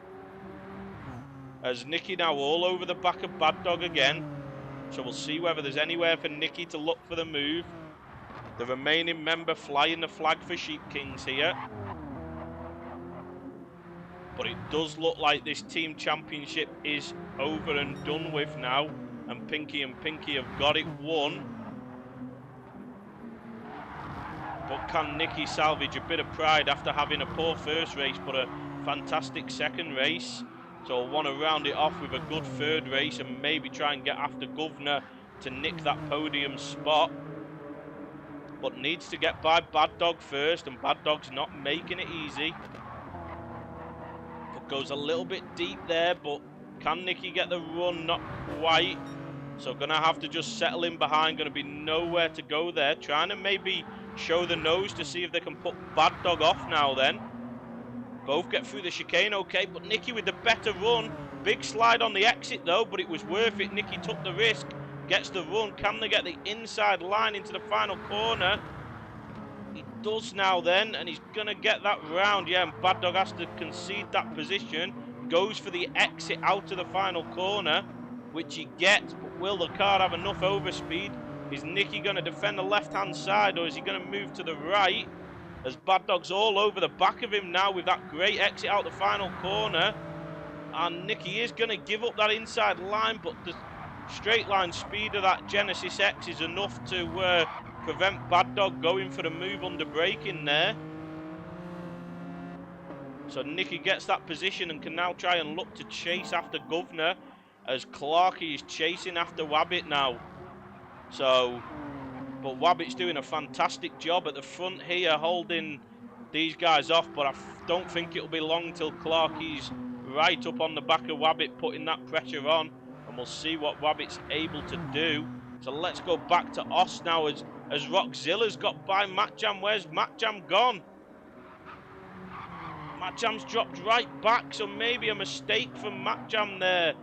As Nicky now all over the back of Bad Dog again. So we'll see whether there's anywhere for Nicky to look for the move. The remaining member flying the flag for Sheep Kings here. But it does look like this team championship is over and done with now. And Pinky have got it won. But can Nicky salvage a bit of pride after having a poor first race, but a fantastic second race? So I want to round it off with a good third race and maybe try and get after Governor to nick that podium spot. But needs to get by Bad Dog first, and Bad Dog's not making it easy. But goes a little bit deep there, but can Nicky get the run? Not quite. So going to have to just settle in behind, going to be nowhere to go there. Trying to maybe show the nose to see if they can put Bad Dog off now then. Both get through the chicane okay, but Nicky with the better run. Big slide on the exit though, but it was worth it. Nicky took the risk, gets the run. Can they get the inside line into the final corner? He does now then, and he's going to get that round. Yeah, and Bad Dog has to concede that position. Goes for the exit out of the final corner, which he gets, but will the car have enough overspeed? Is Nicky going to defend the left-hand side, or is he going to move to the right? as Bad Dog's all over the back of him now with that great exit out the final corner. And Nicky is going to give up that inside line, but the straight line speed of that Genesis X is enough to prevent Bad Dog going for the move under braking there. So Nicky gets that position and can now try and look to chase after Governor, as Clarkey is chasing after Wabbit now. So, but Wabbit's doing a fantastic job at the front here, holding these guys off, but I don't think it'll be long till Clarkey's right up on the back of Wabbit, putting that pressure on, and we'll see what Wabbit's able to do. So let's go back to Oss now, as Rockzilla's got by Matt Jam. Where's Matt Jam gone? Matt Jam's dropped right back, so maybe a mistake from Matt Jam there.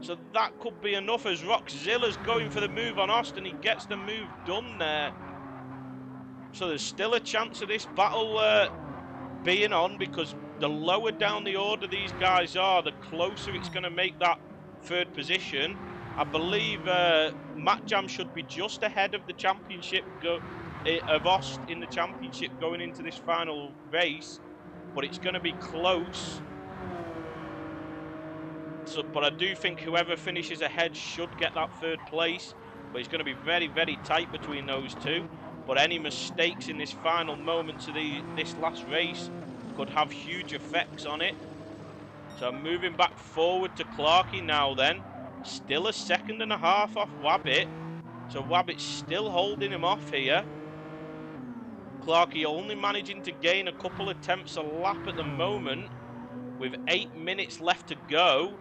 So that could be enough, as Rockzilla's going for the move on Austin. He gets the move done there. So there's still a chance of this battle being on, because the lower down the order these guys are, the closer it's going to make that third position. I believe Matt Jam should be just ahead of the championship of Ost in the championship going into this final race, but it's going to be close. So, but I do think whoever finishes ahead should get that third place, but it's going to be very, very tight between those two. But any mistakes in this final moments of this last race could have huge effects on it. So moving back forward to Clarkey now then. Still a second and a half off Wabbit. So Wabbit's still holding him off here. Clarkey only managing to gain a couple of tenths a lap at the moment, with 8 minutes left to go.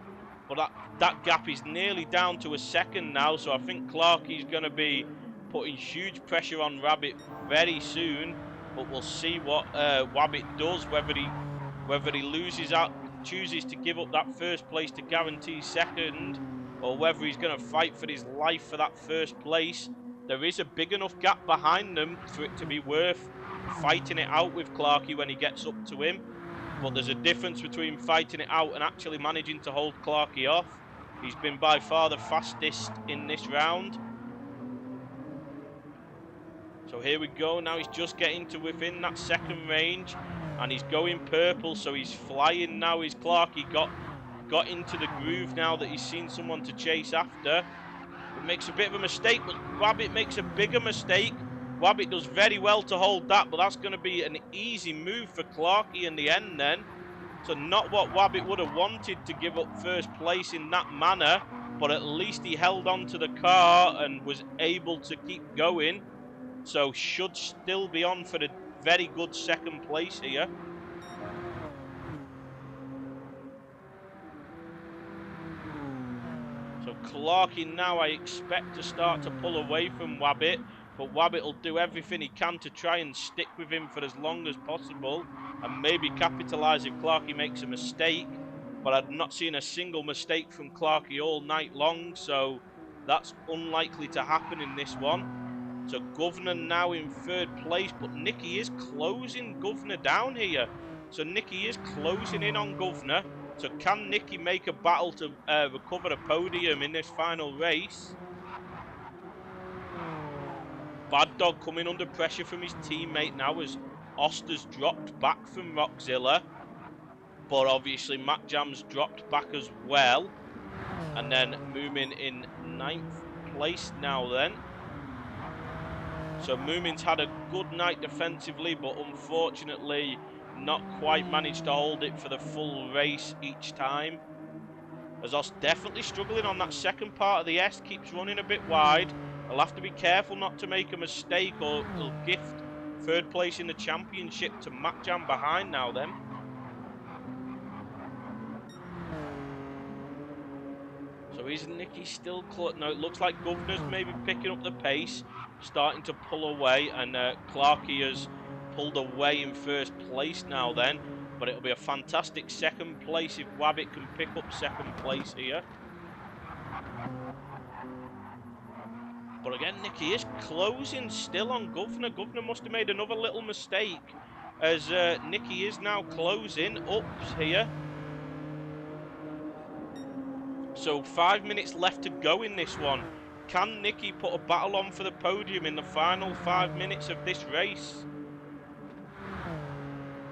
But that gap is nearly down to a second now, so I think Clarkey's going to be putting huge pressure on Rabbit very soon. But we'll see what Wabbit does, whether he loses out, chooses to give up that first place to guarantee second, or whether he's going to fight for his life for that first place. There is a big enough gap behind them for it to be worth fighting it out with Clarkey when he gets up to him. But there's a difference between fighting it out and actually managing to hold Clarkey off. He's been by far the fastest in this round. So here we go, now he's just getting to within that second range, and he's going purple, so he's flying now. Is Clarkey got into the groove now that he's seen someone to chase after. It makes a bit of a mistake, but Wabbit makes a bigger mistake. Wabbit does very well to hold that, but that's going to be an easy move for Clarkey in the end then. So not what Wabbit would have wanted, to give up first place in that manner, but at least he held on to the car and was able to keep going. So should still be on for the very good second place here. So Clarkey now, I expect to start to pull away from Wabbit, but Wabbit will do everything he can to try and stick with him for as long as possible, and maybe capitalise if Clarkey makes a mistake. But I've not seen a single mistake from Clarkey all night long, so that's unlikely to happen in this one. So Governor now in third place, but Nicky is closing Governor down here. So Nicky is closing in on Governor. So can Nicky make a battle to recover a podium in this final race? Bad Dog coming under pressure from his teammate now, as Oster's dropped back from Rockzilla. But obviously Matt Jam's dropped back as well. And then Moomin in 9th place now then. So Moomin's had a good night defensively, but unfortunately not quite managed to hold it for the full race each time. As Os definitely struggling on that second part of the S, keeps running a bit wide. I'll have to be careful not to make a mistake, or he'll gift third place in the championship to Matt Jam behind now then. So is Nicky still close? No, it looks like Governor's maybe picking up the pace, starting to pull away, and Clarkey has pulled away in first place now then. But it'll be a fantastic second place if Wabbit can pick up second place here. But again, Nicky is closing still on Governor. Governor must have made another little mistake, as Nicky is now closing ups here. So 5 minutes left to go in this one. Can Nicky put a battle on for the podium in the final 5 minutes of this race?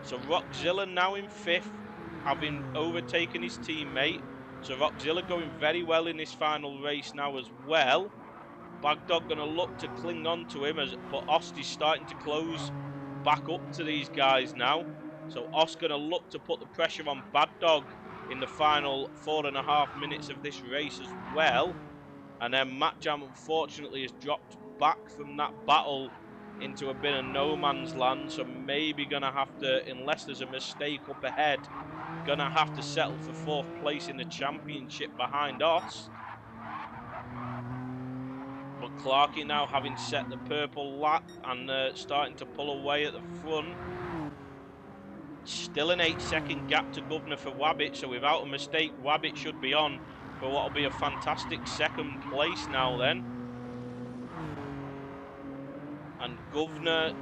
So Rockzilla now in 5th, having overtaken his teammate. So Rockzilla going very well in this final race now as well. Bagdog going to look to cling on to him, but Ost is starting to close back up to these guys now. So Ost going to look to put the pressure on Bagdog in the final 4.5 minutes of this race as well. And then Matt Jam unfortunately has dropped back from that battle into a bit of no man's land. So maybe going to have to, unless there's a mistake up ahead, going to have to settle for 4th place in the championship behind us. But Clarkey now having set the purple lap and starting to pull away at the front. Still an 8-second gap to Governor for Wabbit, so without a mistake, Wabbit should be on for what will be a fantastic 2nd place now then. And Governor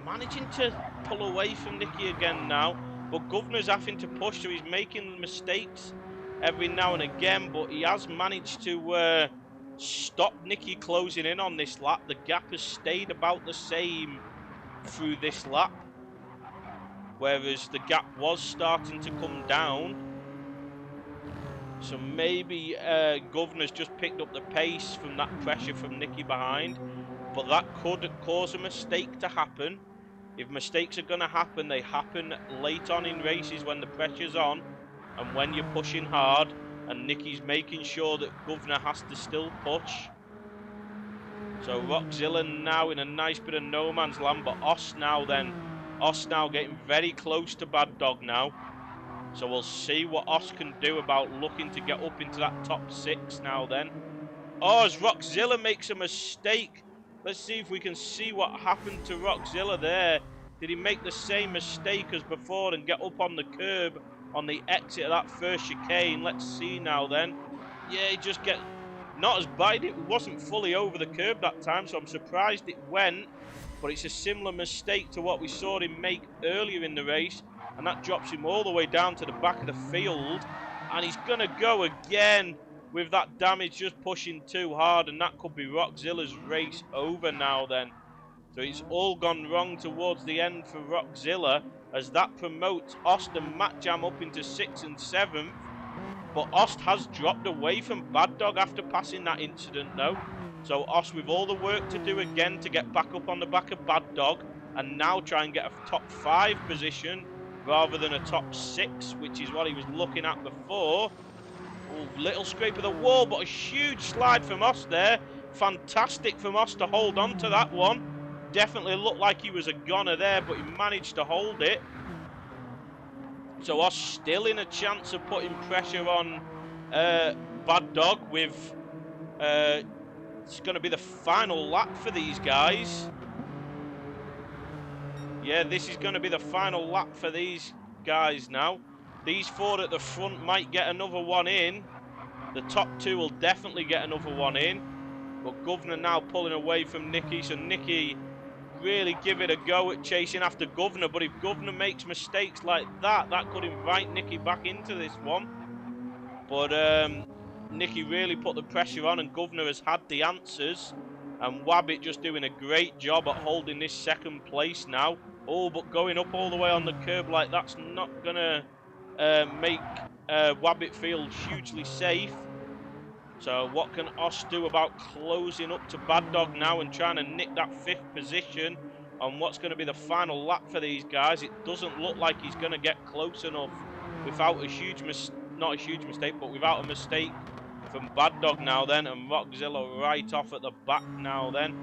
managing to pull away from Nicky again now, but Governor's having to push, so he's making mistakes every now and again, but he has managed to stop Nicky closing in on this lap. The gap has stayed about the same through this lap, whereas the gap was starting to come down. So maybe Governor's just picked up the pace from that pressure from Nicky behind, but that could cause a mistake to happen. If mistakes are going to happen, they happen late on in races when the pressure's on and when you're pushing hard, and Nicky's making sure that Governor has to still push. So Rockzilla now in a nice bit of no man's land, but Ost now getting very close to Bad Dog now. So we'll see what Ost can do about looking to get up into that top 6 now then. Oh, as Rockzilla makes a mistake. Let's see if we can see what happened to Rockzilla there. Did he make the same mistake as before and get up on the curb on the exit of that first chicane? Let's see now then. Yeah, he just get not as bad. It wasn't fully over the curb that time, so I'm surprised it went. But it's a similar mistake to what we saw him make earlier in the race, and that drops him all the way down to the back of the field. And he's going to go again with that damage, just pushing too hard, and that could be Rockzilla's race over now then. So it's all gone wrong towards the end for Rockzilla, as that promotes Ost and Matt Jam up into 6th and 7th. But Ost has dropped away from Bad Dog after passing that incident though. So Ost with all the work to do again to get back up on the back of Bad Dog, and now try and get a top 5 position rather than a top 6, which is what he was looking at before. Oh, little scrape of the wall, but a huge slide from Ost there. Fantastic from Ost to hold on to that one. Definitely looked like he was a goner there, but he managed to hold it. So Ost still in a chance of putting pressure on Bad Dog with... it's going to be the final lap for these guys. Yeah, this is going to be the final lap for these guys now. These 4 at the front might get another one in. The top 2 will definitely get another one in. But Governor now pulling away from Nicky. So Nicky really give it a go at chasing after Governor. But if Governor makes mistakes like that, that could invite Nicky back into this one. But Nicky really put the pressure on, and Governor has had the answers. And Wabbit just doing a great job at holding this 2nd place now. Oh, but going up all the way on the curb like that's not going to make Wabbit feel hugely safe. So what can Ost do about closing up to Bad Dog now and trying to nick that 5th position on what's going to be the final lap for these guys? It doesn't look like he's going to get close enough without a huge not a huge mistake, but without a mistake from Bad Dog now then, and Rockzilla right off at the back now then.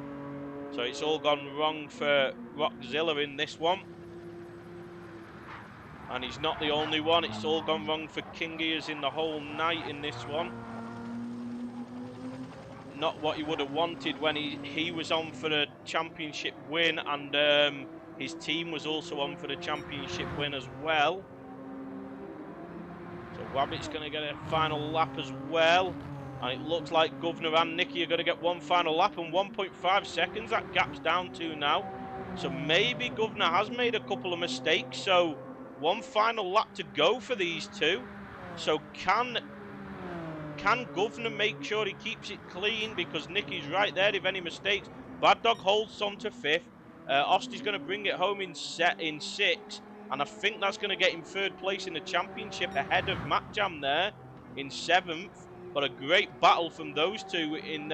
So it's all gone wrong for Rockzilla in this one. And he's not the only one. It's all gone wrong for King Ears in the whole night in this one. Not what he would have wanted when he was on for the championship win, and his team was also on for the championship win as well. So Wabbit's going to get a final lap as well. And it looks like Governor and Nicky are going to get one final lap, and 1.5 seconds that gap's down to now. So maybe Governor has made a couple of mistakes. So one final lap to go for these 2. So can Governor make sure he keeps it clean, because Nicky's right there if any mistakes. Bad Dog holds on to 5th. Osty's going to bring it home in 6, and I think that's going to get him 3rd place in the championship ahead of Matt Jam there in 7th. But a great battle from those two in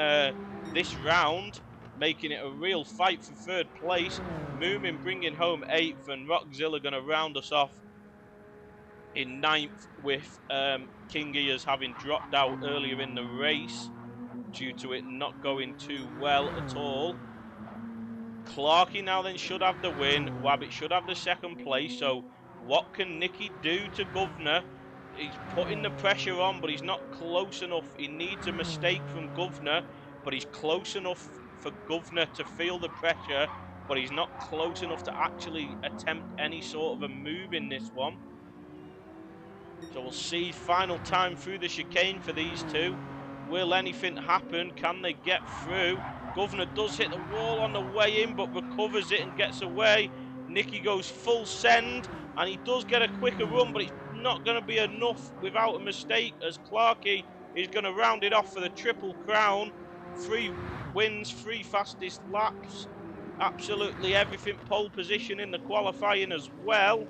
this round, making it a real fight for 3rd place. Moomin bringing home 8th, and Rockzilla going to round us off in 9th, with King Ears having dropped out earlier in the race due to it not going too well at all. Clarkey now then should have the win. Wabbit should have the 2nd place. So what can Nicky do to Governor? He's putting the pressure on, but he's not close enough. He needs a mistake from Governor, but he's close enough for Governor to feel the pressure, but he's not close enough to actually attempt any sort of a move in this one. So we'll see final time through the chicane for these two. Will anything happen? Can they get through? Governor does hit the wall on the way in, but recovers it and gets away. Nicky goes full send, and he does get a quicker run, but it's not going to be enough without a mistake, as Clarkey is going to round it off for the Triple Crown. 3 wins, 3 fastest laps. Absolutely everything. Pole position in the qualifying as well.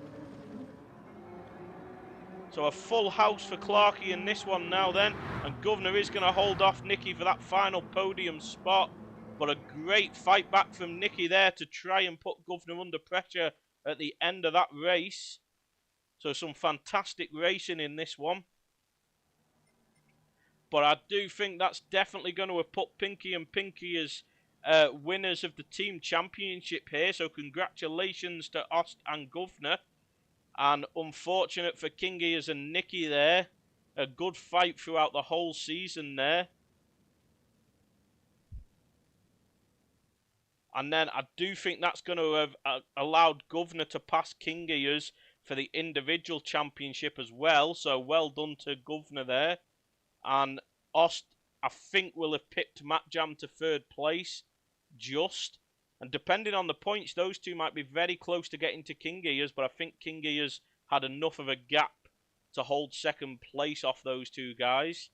So a full house for Clarkey in this one now then. And Governor is going to hold off Nicky for that final podium spot. But a great fight back from Nicky there to try and put Governor under pressure at the end of that race. So some fantastic racing in this one. But I do think that's definitely going to have put Pinky and Pinky as winners of the team championship here. So congratulations to Ost and Governor. And unfortunate for King Ears and Nicky there. A good fight throughout the whole season there. And then I do think that's going to have allowed Governor to pass King Ears for the individual championship as well. So well done to Governor there. And Ost, I think, will have picked Matt Jam to 3rd place. Just. And depending on the points, those two might be very close to getting to King Ears, but I think King Ears had enough of a gap to hold 2nd place off those two guys.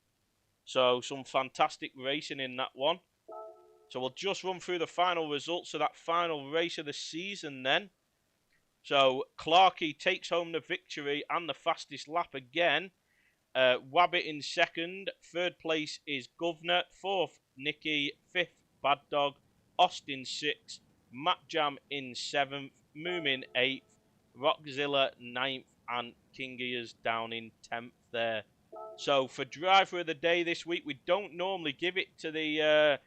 So some fantastic racing in that one. So we'll just run through the final results of that final race of the season then. So Clarkey takes home the victory and the fastest lap again. Wabbit in 2nd. 3rd place is Governor. 4th, Nicky. 5th, Bad Dog. Austin 6th, Matt Jam in 7th, Moomin 8th, Rockzilla 9th, and King Ears down in 10th there. So for driver of the day this week, we don't normally give it to the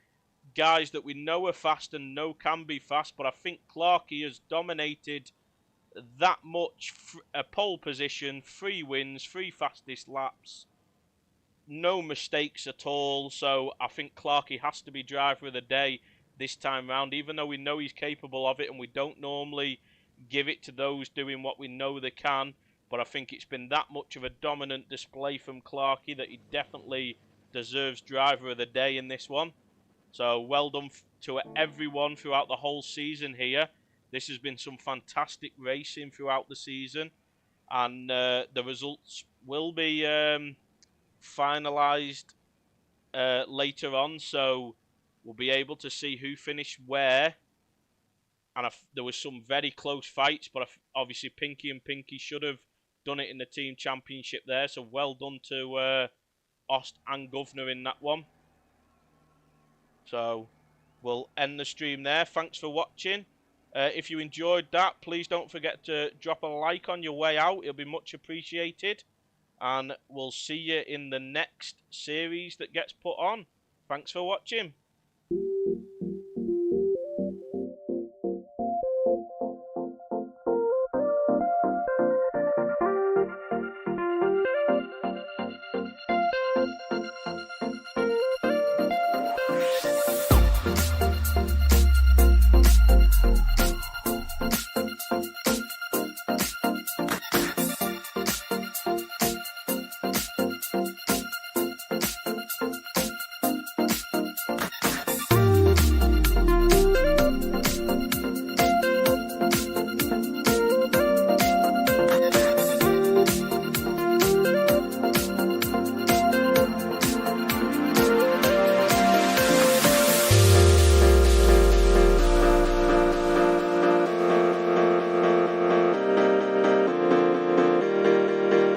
guys that we know are fast and know can be fast, but I think Clarkey has dominated that much. A pole position, 3 wins, 3 fastest laps. No mistakes at all, so I think Clarkey has to be driver of the day this time round, even though we know he's capable of it and we don't normally give it to those doing what we know they can. But I think it's been that much of a dominant display from Clarkey that he definitely deserves driver of the day in this one. So well done to everyone throughout the whole season here. This has been some fantastic racing throughout the season, and the results will be finalised later on, so we'll be able to see who finished where. And there was some very close fights, but obviously Pinky and Pinky should have done it in the team championship there. So well done to Ost and Governor in that one. So we'll end the stream there. Thanks for watching. If you enjoyed that, please don't forget to drop a like on your way out. It'll be much appreciated. And we'll see you in the next series that gets put on. Thanks for watching.